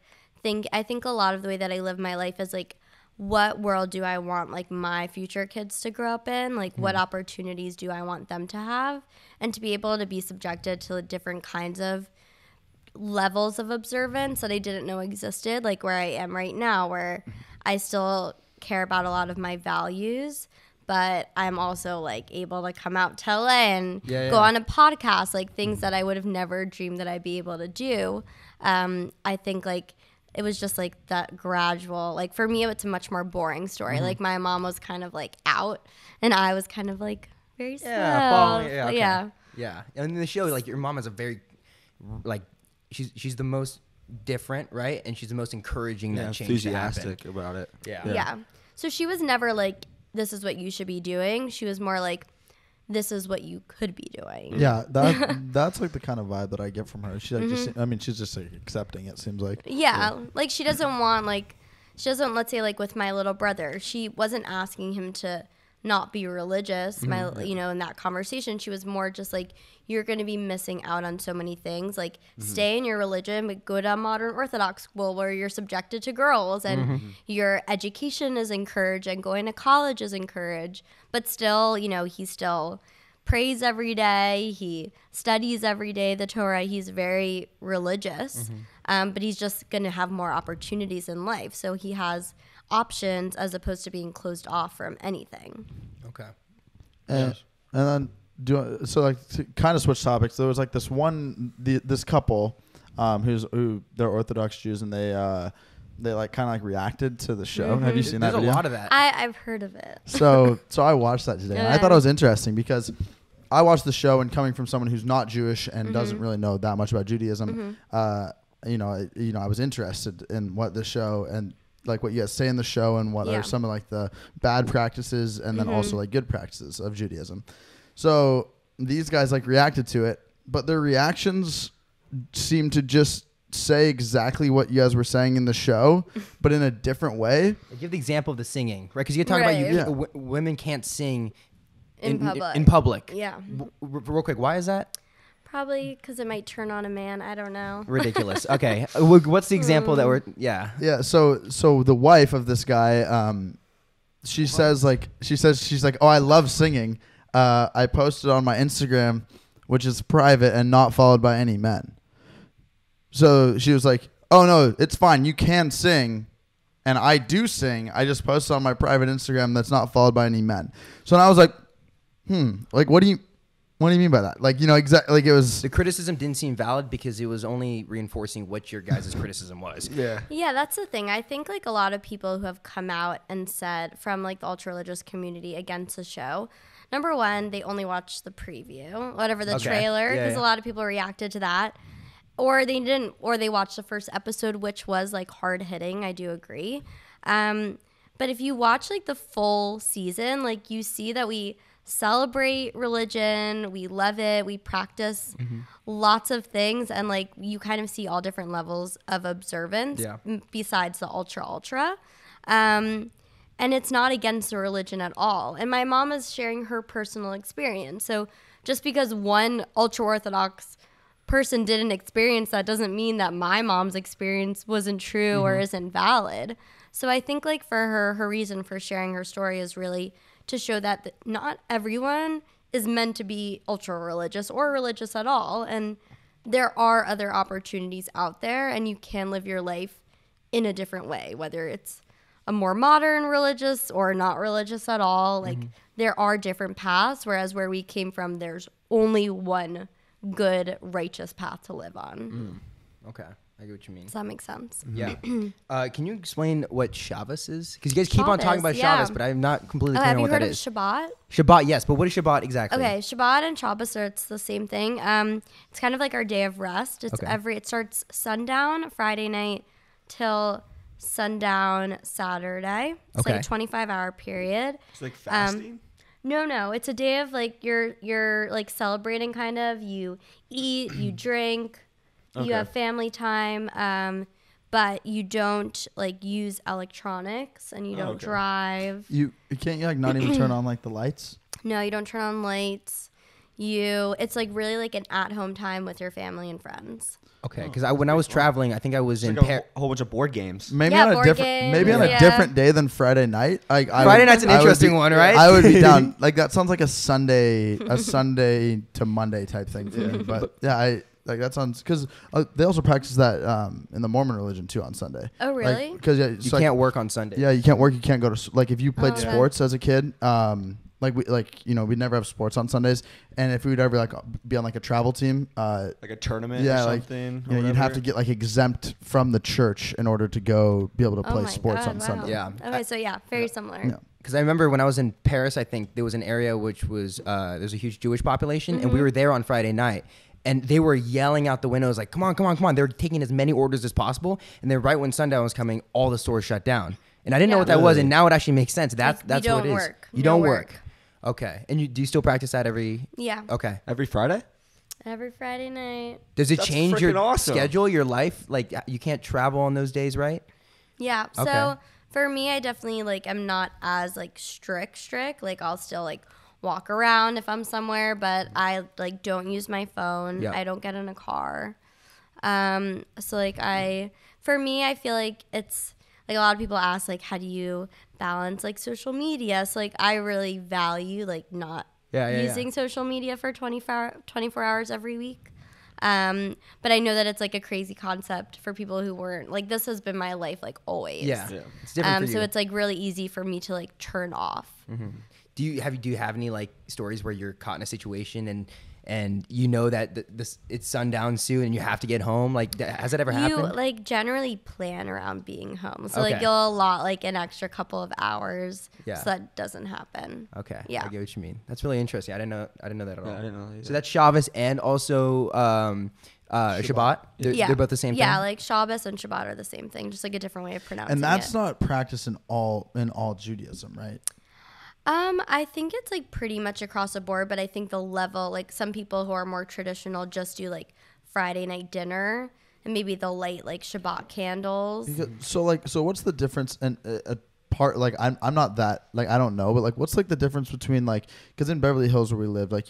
I think a lot of the way that I live my life is like, what world do I want like my future kids to grow up in? Like what opportunities do I want them to have? And to be able to be subjected to different kinds of levels of observance that I didn't know existed, like where I am right now, where I still care about a lot of my values, but I'm also like able to come out to LA and go on a podcast, like things that I would have never dreamed that I'd be able to do. I think like it was just like that gradual, like for me, it's a much more boring story. Like my mom was kind of like out and I was kind of like very slow. Yeah. And in the show, like your mom is a very, like, she's the most different, right? And she's the most encouraging that change to happen. Enthusiastic about it. Yeah. So she was never like, this is what you should be doing. She was more like, this is what you could be doing. Yeah, that's like the kind of vibe that I get from her. She like just, I mean, she's just like accepting. It seems like. Yeah, like she doesn't want like, she doesn't. Let's say like with my little brother, she wasn't asking him to not be religious. You know, in that conversation, she was more just like, you're going to be missing out on so many things. Like, stay in your religion, but go to a modern Orthodox school where you're subjected to girls and your education is encouraged and going to college is encouraged. But still, you know, he still prays every day. He studies every day the Torah. He's very religious, but he's just going to have more opportunities in life. So he has options as opposed to being closed off from anything. Okay. And then so like to kind of switch topics, there was like this this couple who they're Orthodox Jews and they like kind of like reacted to the show. Have you seen that video? There's a lot of that. I've heard of it. So I watched that today. And I thought it was interesting because I watched the show and coming from someone who's not Jewish and doesn't really know that much about Judaism, you know, I was interested in what the show and like what you guys say in the show and what are some of like the bad practices and then also like good practices of Judaism. So these guys like reacted to it, but their reactions seem to just say exactly what you guys were saying in the show, but in a different way. Give the example of the singing, right? Because you talk about women can't sing in public. In public. Yeah. Real quick, why is that? Probably because it might turn on a man. I don't know. Ridiculous. Okay. What's the example that we're... Yeah. Yeah. So the wife of this guy, she's like, oh, I love singing. I posted on my Instagram, which is private and not followed by any men. So she was like, oh, no, it's fine. You can sing. And I do sing. I just posted on my private Instagram that's not followed by any men. So then I was like, like, what do you mean by that? Like, you know, exactly. Like it was... The criticism didn't seem valid because it was only reinforcing what your guys' criticism was. Yeah, that's the thing. I think like a lot of people who have come out and said from like the ultra-religious community against the show, number one, they only watched the preview, whatever the trailer, because a lot of people reacted to that. Or they didn't, or they watched the first episode, which was like hard hitting. I do agree. But if you watch like the full season, like you see that we celebrate religion, we love it, we practice lots of things, and like you kind of see all different levels of observance besides the ultra. And it's not against the religion at all. And my mom is sharing her personal experience. So just because one ultra-Orthodox person didn't experience that doesn't mean that my mom's experience wasn't true or isn't valid. So I think like for her reason for sharing her story is really to show that not everyone is meant to be ultra religious or religious at all, and there are other opportunities out there and you can live your life in a different way, whether it's a more modern religious or not religious at all. Like there are different paths, whereas where we came from there's only one good, righteous path to live on. Okay, I get what you mean. Does that make sense? Yeah. Can you explain what Shabbos is? Because you guys keep on talking about Shabbos, but I'm not completely clear on what that is. Have you heard of Shabbat? Shabbat, yes, but what is Shabbat exactly? Okay, Shabbat and Shabbos it's the same thing. It's kind of like our day of rest. It's it starts sundown Friday night till sundown Saturday. It's like a 25-hour period. It's like fasting? No. It's a day of like you're like celebrating kind of. You eat, you drink, you have family time, but you don't like use electronics and you don't drive. You can't like not even turn on like the lights? No, you don't turn on lights. It's like really like an at-home time with your family and friends. Okay, because when I was traveling, I think I was in a whole bunch of board games. Maybe on a different day than Friday night. Friday night's an interesting one, right? I would be down. Like that sounds like a Sunday to Monday type thing for me. But yeah, like that's on because they also practice that in the Mormon religion too on Sunday. Oh, really? Because You can't work on Sunday. Yeah, you can't work. You can't go to like if you played Okay. sports as a kid. We'd never have sports on Sundays, and if we would ever like be on like a travel team, Like a tournament yeah, or like something. you'd have to get like exempt from the church in order to go be able to Oh play my sports God, on wow. Sunday. Yeah. Okay, so yeah, very similar. Yeah. Because I remember when I was in Paris, I think there was an area which was there's a huge Jewish population, and we were there on Friday night, and they were yelling out the windows like, "Come on, come on, come on!" They were taking as many orders as possible, and then right when sundown was coming, all the stores shut down, and I didn't know Yeah. what that was, Really? and now it actually makes sense. That's you what don't it is. work. You No don't work. work. Okay, and do you still practice that every? Yeah. Okay. Every Friday? Every Friday night. Does it That's change your freaking awesome. schedule, your life? Like you can't travel on those days, right? Yeah. So Okay. for me, I definitely like I'm not as like strict. Like I'll still like walk around if I'm somewhere, but I like don't use my phone. Yeah. I don't get in a car. So like for me, I feel like it's like a lot of people ask like how do you balance like social media? So like I really value like not using social media for 24 hours every week. But I know that it's like a crazy concept for people who weren't like this has been my life like always. Yeah. It's different for you. So it's like really easy for me to like turn off. Do you have any like stories where you're caught in a situation and you know that it's sundown soon and you have to get home? Like has that ever You happened? like generally plan around being home. So Okay. like you'll allot like an extra couple of hours Yeah. so that doesn't happen. Okay. Yeah. I get what you mean. That's really interesting. I didn't know that at all. Yeah, I didn't know that either. So that's Shabbos and also Shabbat. They're both the same Yeah, thing. like Shabbos and Shabbat are the same thing, just like a different way of pronouncing And that's it. not practiced in all Judaism, right? I think it's like pretty much across the board, but I think the level, like some people who are more traditional just do like Friday night dinner and maybe they'll light like Shabbat candles. So what's the difference and part like I'm not that like I don't know, but like what's like the difference between like because in Beverly Hills where we lived, like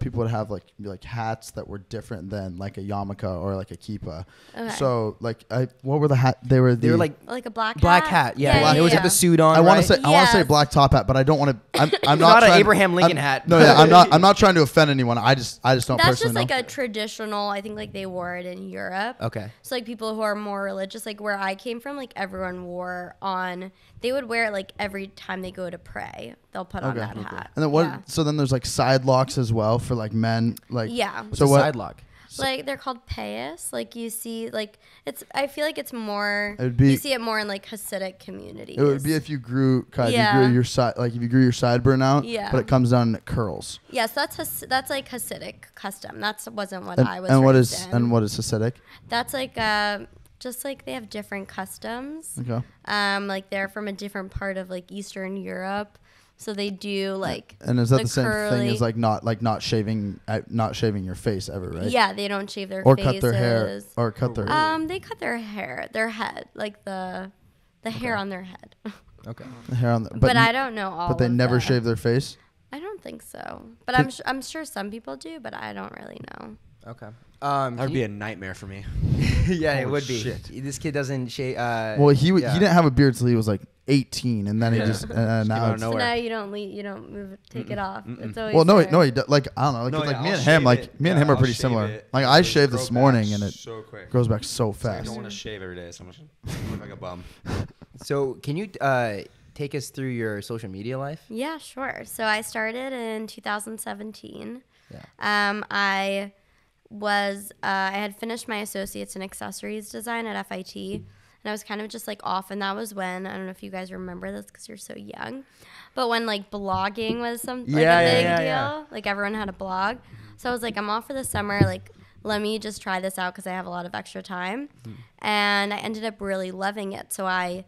people would have like hats that were different than like a yarmulke or like a kippah. Okay. So like what were the hat? They were like Like a black hat. Yeah. They always have the suit on. I want right? to say I want to say Yes. black top hat, but I don't want to. I'm It's not not an trying- Abraham Lincoln I'm- hat. No, yeah, I'm not trying to offend anyone. I just don't That's personally just like know. a traditional, I think like they wore it in Europe. Okay. So like people who are more religious, like where I came from, like everyone wore on, they would wear it like every time they go to pray. They'll put on that hat. And then what? Yeah. So then there's like side locks as well for like men. Like Yeah. What's So a what? side lock? Like they're called payas. Like you see, like it's. I feel like it's more. It would be- you see it more in like Hasidic communities. It would be if you grew, Yeah. you grew your side, like if you grew your sideburn out, Yeah. but it comes down and it curls. Yes, that's like Hasidic custom. That wasn't what And, I was. and what raised is in. and what is Hasidic? That's like just like they have different customs. Okay. Like they're from a different part of like Eastern Europe, so they do like. And is that the same thing curly- as not shaving your face ever, right? Yeah, they don't shave their Or faces. cut their hair or cut their. They cut their hair, their head, like the hair on their head. Okay. hair on the, But I don't know all. But they of never the- shave their face. I don't think so. But I'm sure some people do, but I don't really know. Okay. That would be a nightmare for me. yeah, it Holy would be. shit. This kid doesn't shave. Well, he didn't have a beard till he was like 18, and then he Yeah. just out now. of It's, So nowhere. now you don't take it off. It's always well, no, there. he like I don't know, like, No, 'cause, like yeah, me I'll and him, shave like it. me and Yeah, him are I'll pretty shave similar. it. Like I It'll shaved grow this back morning, and it so quick. grows back so I fast. don't want to shave every day, so much look like a bum. So can you take us through your social media life? Yeah, sure. So I started in 2017. Yeah. I had finished my associates in accessories design at FIT, and I was kind of just like off. And that was when, I don't know if you guys remember this because you're so young, but when like blogging was like a big deal, like everyone had a blog. So I was like, I'm off for the summer. Like, let me just try this out because I have a lot of extra time. And I ended up really loving it. So I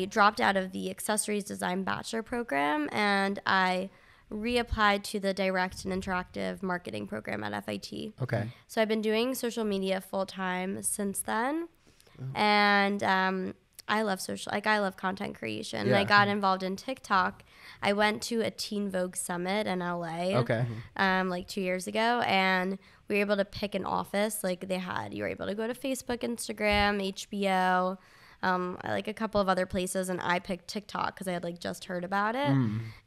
dropped out of the accessories design bachelor program and I reapplied to the direct and interactive marketing program at FIT. Okay. So I've been doing social media full time since then. And I love I love content creation. And I Yeah. got involved in TikTok. I went to a Teen Vogue summit in LA. Okay. Like 2 years ago, and we were able to pick an office. Like you were able to go to Facebook, Instagram, HBO, I like a couple of other places, and I picked TikTok because I had like just heard about it,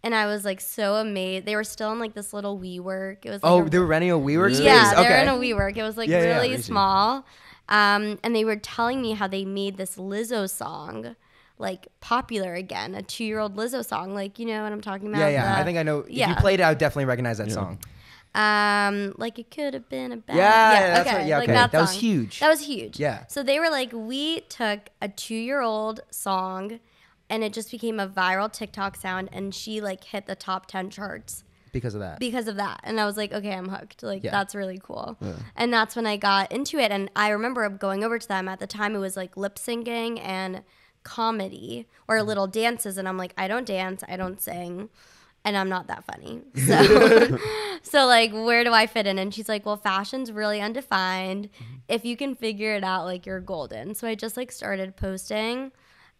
and I was like so amazed. They were still in like this little WeWork. It was like they were renting a WeWork space. Yeah, they okay. were in a WeWork. It was like really crazy. small, and they were telling me how they made this Lizzo song like popular again, a 2-year-old Lizzo song. Like, you know what I'm talking about? Yeah. I think I know. If you played it, I would definitely recognize that song. Like it could have been a bad. That's okay. right. Yeah, Like okay. That was song. huge. That was huge. Yeah. So they were like, we took a 2-year-old song, and it just became a viral TikTok sound, and she like hit the top 10 charts Because of that. because of that. And I was like, okay, I'm hooked. Like, Yeah. that's really cool. And that's when I got into it. And I remember going over to them at the time. It was like lip syncing and comedy or little dances. And I'm like, I don't dance, I don't sing, and I'm not that funny. So, so like, where do I fit in? And she's like, well, fashion's really undefined. If you can figure it out, like, you're golden. So I just like started posting.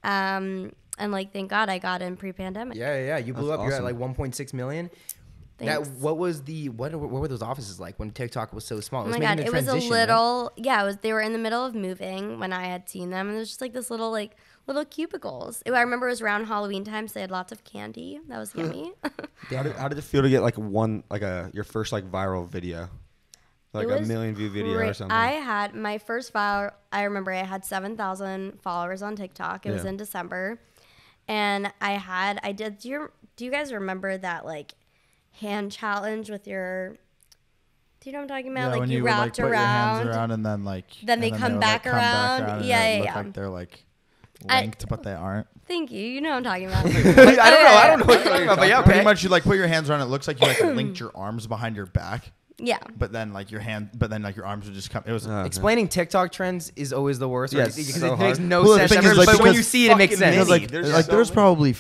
And like, thank God I got in pre-pandemic. Yeah. You blew That's up. You're at awesome. like 1.6 million. Now, Thanks. what were those offices like when TikTok was so small? Oh my making God, the it was a transition, right? little, they were in the middle of moving when I had seen them. And it was just like this little cubicles. I remember it was around Halloween time, so they had lots of candy. That was yummy. How did it feel to get like your first like viral video, like It a was 1 million view video or great. something? I had my first viral. I remember I had 7,000 followers on TikTok. It was Yeah. in December, and I did. Do you guys remember that like hand challenge with your? Do you know what I'm talking about? Yeah, like when you would, like, wrapped put your hands around. around and then like Then they and come would, back like, come around. and Yeah, it would yeah, look like they're like I- linked, but they aren't. Thank you. You know what I'm talking about. I don't know what you're talking about, but yeah, Pretty okay. much, you like put your hands around it. Looks like you like linked your arms behind your back, Yeah. but then like your arms would just come. It was Explaining TikTok trends is always the worst. Yeah, Because it's it so makes hard. no Well, the sense. thing is, ever, like, but when because you see it, it makes fucking sense. many. Because There's so there's many. probably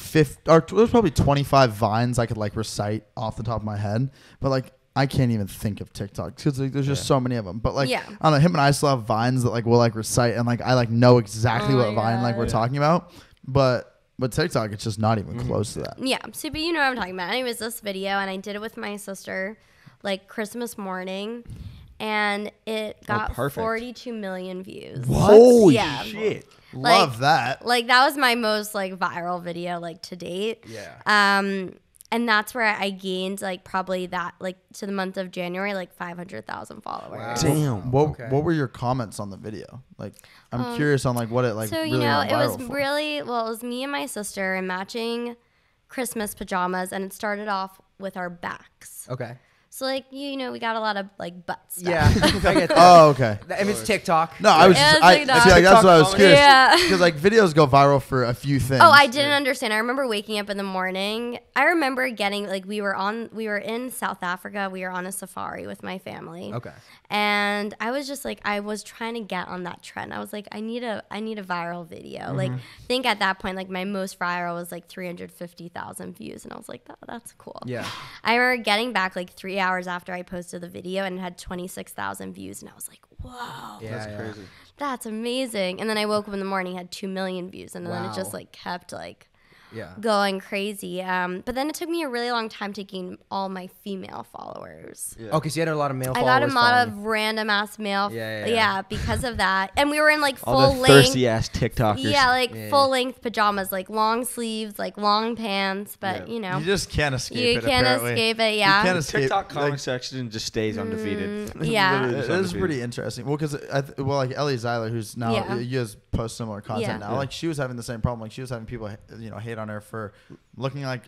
there's probably 25 vines I could like recite off the top of my head, but like I can't even think of TikTok because like, there's just so many of them. But like Yeah. I don't know, him and I still have vines that like we'll like recite and like I like know exactly Oh what my vine like we're God. talking about, but TikTok it's just not even close to that. Yeah, so but you know what I'm talking about. Anyways, this video, and I did it with my sister, like Christmas morning, and it got perfect. 42 million views. Holy Yeah. shit! Like- Love that. Like that was my most like viral video like to date. Yeah. And that's where I gained like probably that like to the month of January like 500,000 followers. Wow. Damn. What Okay. what were your comments on the video? Like I'm curious on like what it like. So really you know, went it was viral for. really well. It was me and my sister in matching Christmas pajamas, and it started off with our backs. Okay. So like you know, we got a lot of like butt stuff. Yeah. I get that. Oh, okay. If it's TikTok. No, I was Yeah, just, it's I like that. see, like, that's what I was TikTok curious. Yeah. Because like videos go viral for a few things. Oh, I didn't understand. I remember waking up in the morning. I remember getting like we were in South Africa. We were on a safari with my family. Okay. And I was just like I was trying to get on that trend. I was like I need a viral video. Like I think at that point like my most viral was like 350,000 views, and I was like that's cool. Yeah. I remember getting back like 3 hours after I posted the video, and it had 26,000 views, and I was like, whoa. Yeah. That's crazy. That's amazing. And then I woke up in the morning, had 2 million views, and then it just Wow. like kept like Yeah. going crazy. But then it took me a really long time to gain all my female followers. Yeah. Okay, so you had a lot of male I followers. got a lot following of random ass male. Yeah. Because of that. And we were in like All full the length. thirsty ass TikTokers. Yeah, like Yeah. full length pajamas, like long sleeves, like long pants. But Yeah. you know, You just can't escape you it. can't apparently. escape it. You Yeah. can't escape. TikTok comment like, section just stays undefeated. yeah. Literally It just is undefeated. pretty interesting. Well, because like Ellie Zeiler, who's now Yeah. you guys post similar content Yeah. now. Like she was having the same problem. Like she was having people hate on her for looking like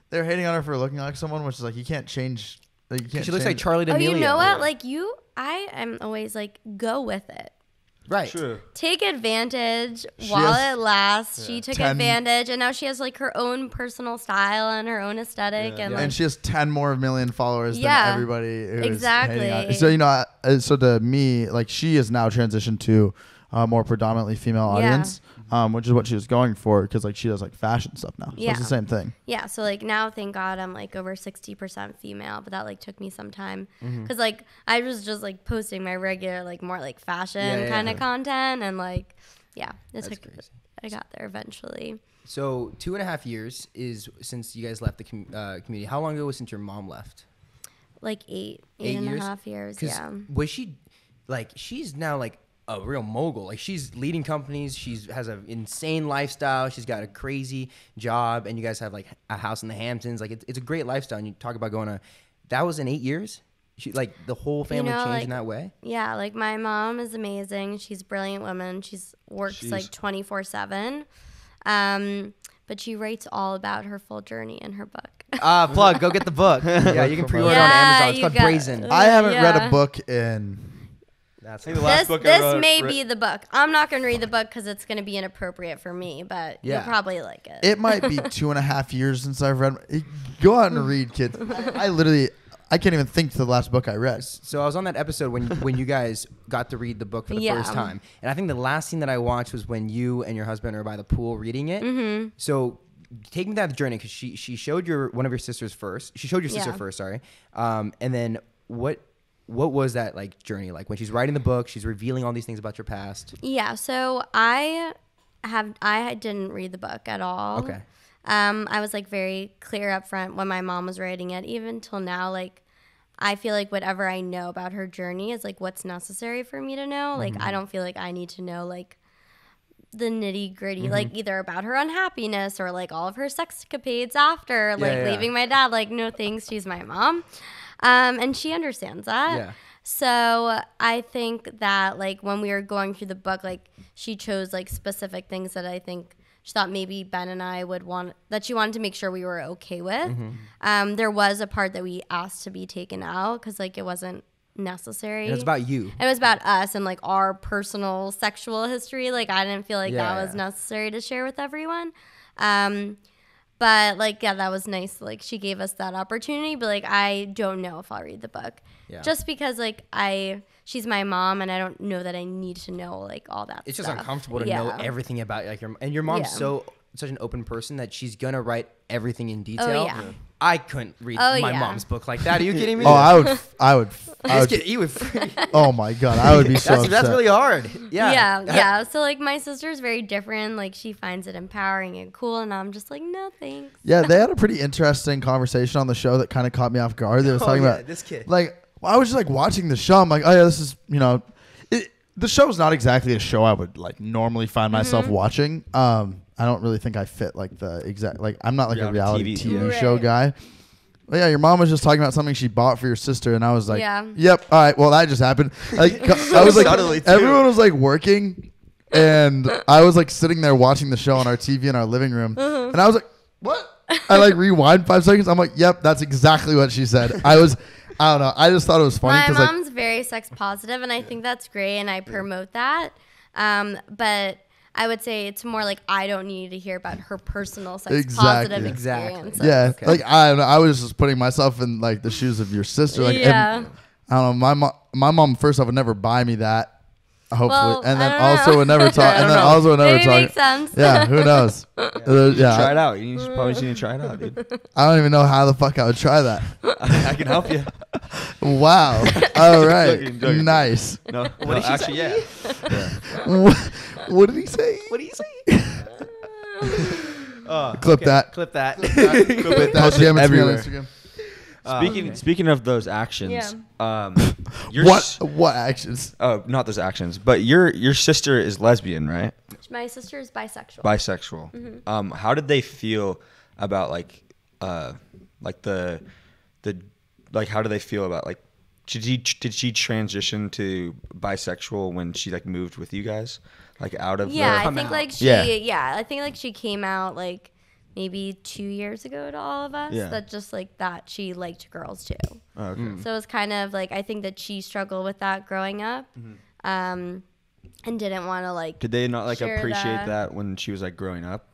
they're hating on her for looking like someone, which is like you can't change. Like, you can't She looks like change- Charlie Oh, D'Amelio. you know what? Yeah. Like I am always like go with it. Right. True. Take advantage She while has- it lasts. She took 10 advantage, and now she has like her own personal style and her own aesthetic, Yeah. and Yeah. like And she has 10 more million followers Yeah, than everybody who is exactly. hating on. So so to me, like she is now transitioned to a more predominantly female Yeah. audience, which is what she was going for because like she does like fashion stuff now. So Yeah. it's the same thing. yeah. So like now, thank God, I'm like over 60% female, but that like took me some time because like I was just like posting my regular like more like fashion Yeah, kind yeah. of content, and like it That's took. crazy. I got there eventually. So 2.5 years is since you guys left the community. How long ago was since your mom left? Like eight 8 and years? a half years. 'Cause Yeah. Was she like she's now like a real mogul. Like she's leading companies. She's has an insane lifestyle. She's got a crazy job, and you guys have like a house in the Hamptons. Like it's a great lifestyle. And you talk about going to. That was in 8 years. Like the whole family changed in that way. Yeah, like my mom is amazing. She's a brilliant woman. Works like 24/7. But she writes all about her full journey in her book. Plug, go get the book. Yeah, you can pre-order it on Amazon. It's called Brazen. I haven't read a book in. That's the last book I wrote. This may be the book. I'm not going to read the book because it's going to be inappropriate for me, but you'll probably like it. It might be 2.5 years since I've read. Go out and read, kids. I can't even think to the last book I read. So I was on that episode when you guys got to read the book for the first time. And I think the last scene that I watched was when you and your husband are by the pool reading it. Mm-hmm. So take me that journey because she showed one of your sisters first. She showed your sister first, sorry. And then what was that like journey like when she's writing the book? She's revealing all these things about your past. Yeah. So I didn't read the book at all. Okay. I was like very clear up front when my mom was writing it. Even till now, like I feel like whatever I know about her journey is like what's necessary for me to know. Like I don't feel like I need to know like the nitty gritty, like either about her unhappiness or like all of her sexcapades after leaving my dad. Like no thanks, she's my mom, and she understands that. Yeah. So I think that like when we were going through the book, like she chose like specific things that I think she thought maybe Ben and I would want, that she wanted to make sure we were okay with. Mm-hmm. There was a part that we asked to be taken out because like it wasn't necessary. And it was about you. It was about us and like our personal sexual history. Like I didn't feel like that was necessary to share with everyone. But like, that was nice. Like she gave us that opportunity, but like, I don't know if I'll read the book just because like she's my mom and I don't know that I need to know like all that It's stuff. just uncomfortable to know everything about like your mom's such an open person that she's going to write everything in detail. I couldn't read my mom's book like that. Are you kidding me? I would. You would freak. Oh my God, I would be so upset. That's really hard. Yeah. So like my sister's very different. Like she finds it empowering and cool, and I'm just like, no thanks. Yeah, they had a pretty interesting conversation on the show that kind of caught me off guard. They were talking about this kid. Like, I was just like watching the show. I'm like, oh yeah, this is the show's not exactly a show I would like normally find myself watching. I don't really think I fit like the exact like I'm not like a reality TV show guy. But yeah, your mom was just talking about something she bought for your sister, and I was like, yep, all right, well that just happened. Like I was like, everyone was like working, and I was like sitting there watching the show on our TV in our living room, and I was like, what? I like rewind 5 seconds. I'm like, yep, that's exactly what she said. I don't know. I just thought it was funny. My mom's very sex positive, and I think that's great, and I promote that. But I would say it's more like I don't need to hear about her personal sex positive experience. Yeah, like I don't know. I was just putting myself in like the shoes of your sister. Like, I don't know. My mom first off would never buy me that. Hopefully, and then also would never talk. And then also would never talk. Makes sense. Yeah, who knows? Try it out. You probably need to try it out, dude. I don't even know how the fuck I would try that. I can help you. Wow. All right. Nice. No, actually, yeah. What did he say? What did he say? Clip that. Clip that. Clip it. Post it everywhere. Speaking of those actions, what actions? Oh, not those actions, but your sister is lesbian, right? My sister is bisexual. Bisexual. Mm-hmm. How did they feel about how do they feel about like did she transition to bisexual when she like moved with you guys, like out of I think like she came out like maybe 2 years ago to all of us. That just like that she liked girls too. Oh, okay. So it was kind of like I think that she struggled with that growing up, and didn't want to like. Did they not like appreciate that when she was like growing up?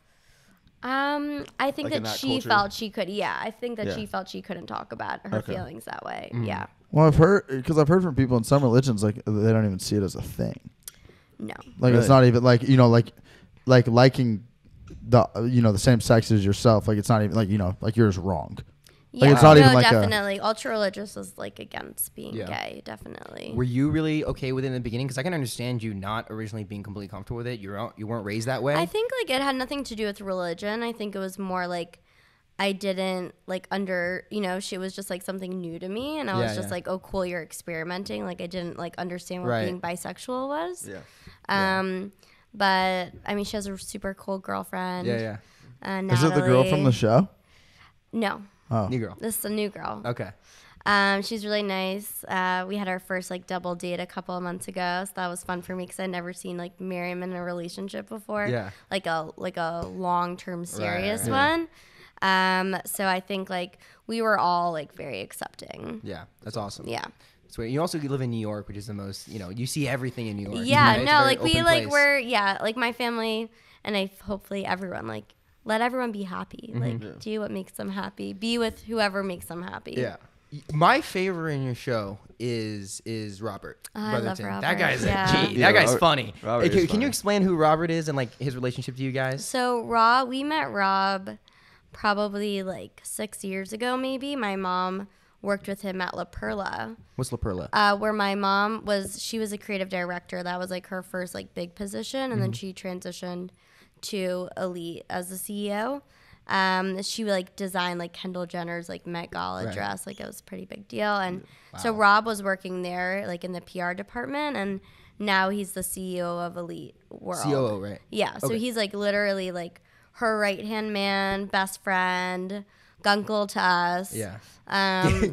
I think like that she felt she could. Yeah, I think that she felt she couldn't talk about her feelings that way. Yeah. Well, I've heard from people in some religions like they don't even see it as a thing. No. Like it's not even like like liking the same sex as yourself. Like it's not even like yours wrong. Yeah, like it's not even like definitely. Ultra religious is like against being gay, definitely. Were you really okay with it in the beginning? Because I can understand you not originally being completely comfortable with it. You weren't raised that way. I think like it had nothing to do with religion. I think it was more like I didn't like she was just like something new to me, and I was just like, oh cool, you're experimenting. Like I didn't like understand what being bisexual was. But I mean, she has a super cool girlfriend. Natalie. Is it the girl from the show? No. Oh, New girl. This is a new girl. Okay. She's really nice. We had our first like double date a couple of months ago, so that was fun for me because I'd never seen like Miriam in a relationship before. Yeah. Like a long-term serious one. So I think like we were all like very accepting. Yeah, that's awesome. Yeah. Sweet. You also live in New York, which is the most, you see everything in New York. Yeah, right? no, like we like we're like my family and hopefully everyone like let everyone be happy. Like do what makes them happy. Be with whoever makes them happy. Yeah. My favorite in your show is Robert. I love Robert. That guy's a G. That guy's funny. Can you explain who Robert is and like his relationship to you guys? So we met Rob probably like 6 years ago, maybe. My mom worked with him at La Perla. What's La Perla? Where my mom she was a creative director. That was like her first like big position, and then she transitioned to Elite as the CEO. She like designed like Kendall Jenner's like Met Gala dress. Like it was a pretty big deal. And so Rob was working there like in the PR department, and now he's the CEO of Elite World. COO, right? Yeah. So he's like literally like her right hand man, best friend, gunkle to us. Yeah.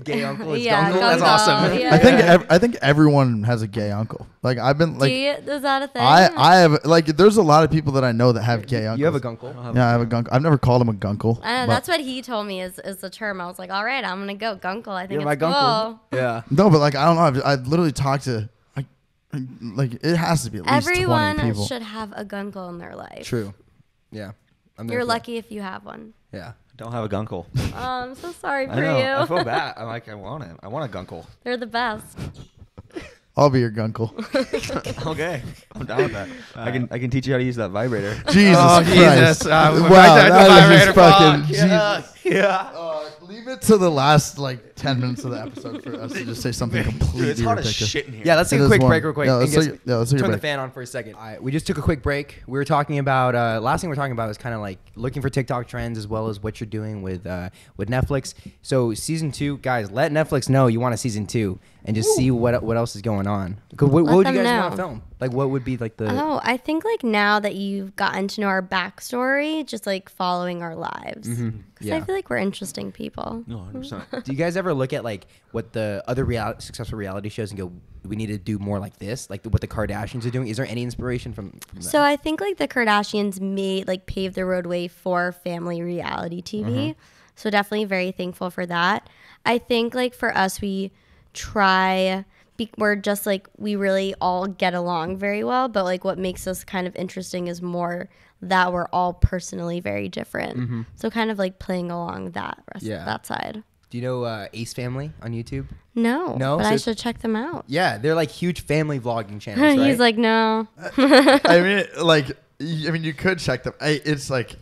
Gay uncle. It's yeah, gunkle. That's awesome. Yeah. I think everyone has a gay uncle. Like I've been like, is that a thing? I have like there's a lot of people that I know that have gay uncles. You have a gunkle? Yeah, I have a gunkle. I've never called him a gunkle. I know, that's what he told me is the term. I was like, all right, I'm gonna go gunkle. I think You're it's my cool. gunkle. Yeah. No, but like I don't know. I've literally talked to like it has to be at least 20 people. Everyone should have a gunkle in their life. True. Yeah. You're lucky if you have one. Yeah. Don't have a gunkle. Oh, I'm so sorry for I know. you. I feel bad. I'm like, I want it. I want a gunkle. They're the best. I'll be your gunkle. Okay, I'm down with that. I can teach you how to use that vibrator. Jesus Christ! Wow, that is just fucking. Yeah. Leave it to the last like 10 minutes of the episode for us to just say something completely Dude, it's hot as ridiculous. shit in here. Yeah, let's take a quick break real quick. Yeah, let's take a Turn the break. fan on for a second. All right, we just took a quick break. We were talking about last thing we were talking about was kind of like looking for TikTok trends as well as what you're doing with Netflix. So season 2, guys, let Netflix know you want a season 2 and just see what else is going on. What would you guys want to film? Like what would be like the? Oh, I think like now that you've gotten to know our backstory, just like following our lives. Because I feel like we're interesting people. No, 100%. Do you guys ever look at like what the other successful reality shows and go, we need to do more like this, like what the Kardashians are doing? Is there any inspiration from that? So I think like the Kardashians paved the roadway for family reality TV. So definitely very thankful for that. I think like for us, we're just like, we really all get along very well, but like what makes us kind of interesting is more that we're all personally very different. So kind of like playing along that side. Do you know Ace Family on YouTube? No, but I should check them out. Yeah, they're like huge family vlogging channels, right? He's like, no. I mean, you could check them. It's like.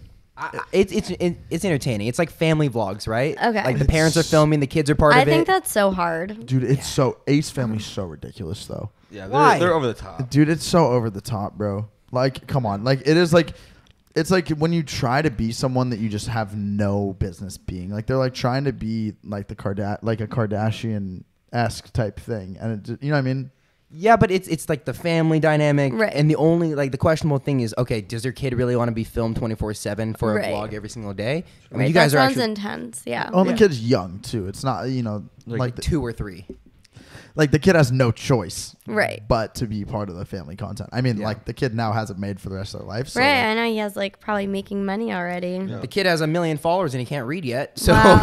It's entertaining. It's like family vlogs, right? Okay. Like the parents are filming, the kids are part of it. I think that's so hard. Dude, it's Ace Family's so ridiculous though. Yeah, Why? they're over the top. Dude, it's so over the top, bro. Like, come on. Like, it is like, it's like when you try to be someone that you just have no business being. Like, they're like trying to be like a Kardashian-esque type thing. And you know what I mean? Yeah, but it's like the family dynamic, right. And the only like the questionable thing is, okay, does their kid really want to be filmed 24/7 for a vlog every single day? I mean, you guys that are sounds intense, yeah. Oh, the kid's young too. It's not like 2 or 3. Like the kid has no choice, right? But to be part of the family content. I mean, like the kid now has it made for the rest of their life. So right. I know he has like probably making money already. Yeah. The kid has 1 million followers and he can't read yet. So wow.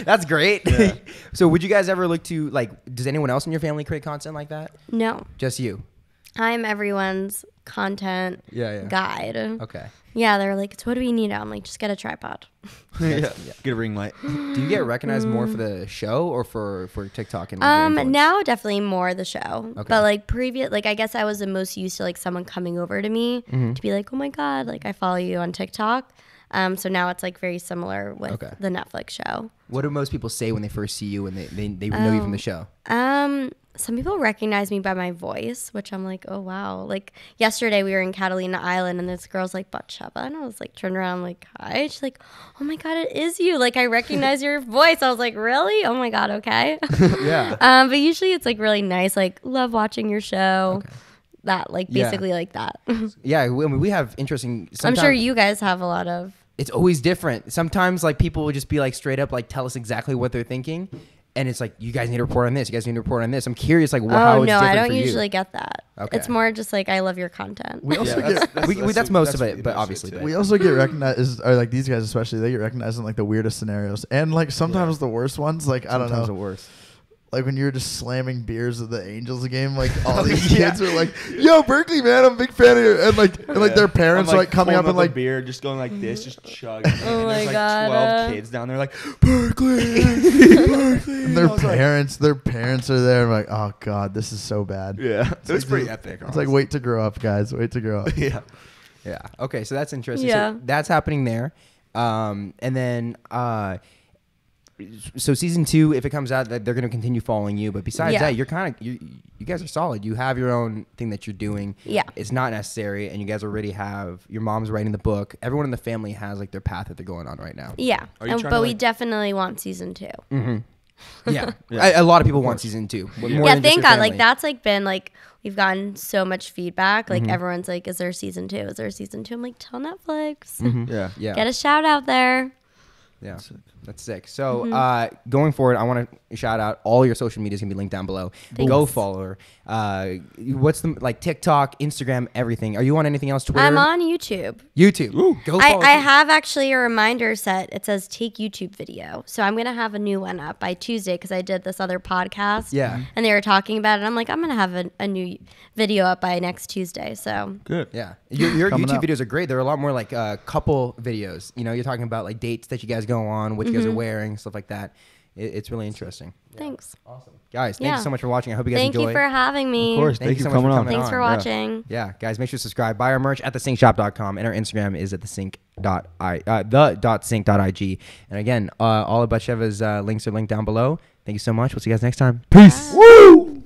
That's great. Yeah. So would you guys ever look to like? Does anyone else in your family create content like that? No, just you. I'm everyone's content guide. Okay. Yeah, they're like, so what do we need? I'm like, just get a tripod. Get a ring light. Do you get recognized more for the show or for TikTok and now definitely more the show. Okay. But like I guess I was the most used to like someone coming over to me to be like, oh my God, like I follow you on TikTok. So now it's like very similar with Okay. the Netflix show. What do most people say when they first see you and they know you from the show? Some people recognize me by my voice, which I'm like, oh wow. Like yesterday we were in Catalina Island and this girl's like, Batsheva, and I was like, turned around, I'm like, hi. She's like, oh my god, it is you. Like I recognize your voice. I was like, really? Oh my god, okay. Yeah. But usually it's like really nice. Like love watching your show. Okay. That like Yeah. basically like that. Yeah, we have interesting. I'm sure you guys have a lot of. It's always different. Sometimes like people will just be like straight up like tell us exactly what they're thinking, and it's like you guys need to report on this. You guys need to report on this. I'm curious like how Oh it's no, different I don't for you. usually get that. Okay. It's more just like I love your content. We also Yeah, get That's most of it, really but much obviously, too. but- we also get recognized, or like these guys especially, they get recognized in like the weirdest scenarios, and like sometimes the worst ones. Like I don't Sometimes know, the worst. like when you were just slamming beers at the Angels game, like all these kids were like, "Yo, Berkeley, man, I'm a big fan of you," and like their parents I'm, are like coming up pulling and like, a beer, just going like this, just chugging. Oh and my there's like God, 12 kids down there like Berkeley, Berkeley, and their parents are there. I'm like, oh god, this is so bad. yeah, it was like- pretty epic. It's like, honestly. wait to grow up, guys. Wait to grow up. yeah. Yeah. Okay. So that's interesting. Yeah. So that's happening there. And then, so season 2, if it comes out, that they're going to continue following you. But besides Yeah. that, you're kind of, you guys are solid. You have your own thing that you're doing. Yeah. It's not necessary. And you guys already have, your mom's writing the book. Everyone in the family has like their path that they're going on right now. Yeah, Are you trying but to, we like- definitely want season 2. Yeah. Yeah. A lot of people want season 2. More Yeah, than just thank your God. family. Like that's like been like we've gotten so much feedback. Like everyone's like, "Is there season 2? Is there season 2?" I'm like, "Tell Netflix, Yeah. Yeah. get a shout out there." Yeah, that's sick. So going forward, I want to shout out all your social medias can be linked down below. Thanks. Go follow her. What's the like TikTok, Instagram, everything? Are you on anything else? Twitter? I'm on YouTube. YouTube. Go follow. I have actually a reminder set. It says take YouTube video. So I'm going to have a new one up by Tuesday because I did this other podcast. Yeah. And they were talking about it. I'm like, I'm going to have a new video up by next Tuesday. So Good. Yeah, your Coming YouTube up. videos are great. They're a lot more like couple videos. You know, you're talking about like dates that you guys go on, what you guys are wearing, stuff like that. It's really interesting. thanks. Awesome, guys. Thank Yeah. you so much for watching. I hope you guys Thank enjoy. you for having me. Of course. Thank Thank you you so for much for coming on. coming Thanks for Yeah. watching. Yeah, guys, make sure to subscribe. Buy our merch at thesyncshop.com, and our Instagram is at the.sync.ig. And again, all of Batsheva's links are linked down below. Thank you so much. We'll see you guys next time. Peace. Bye. Woo!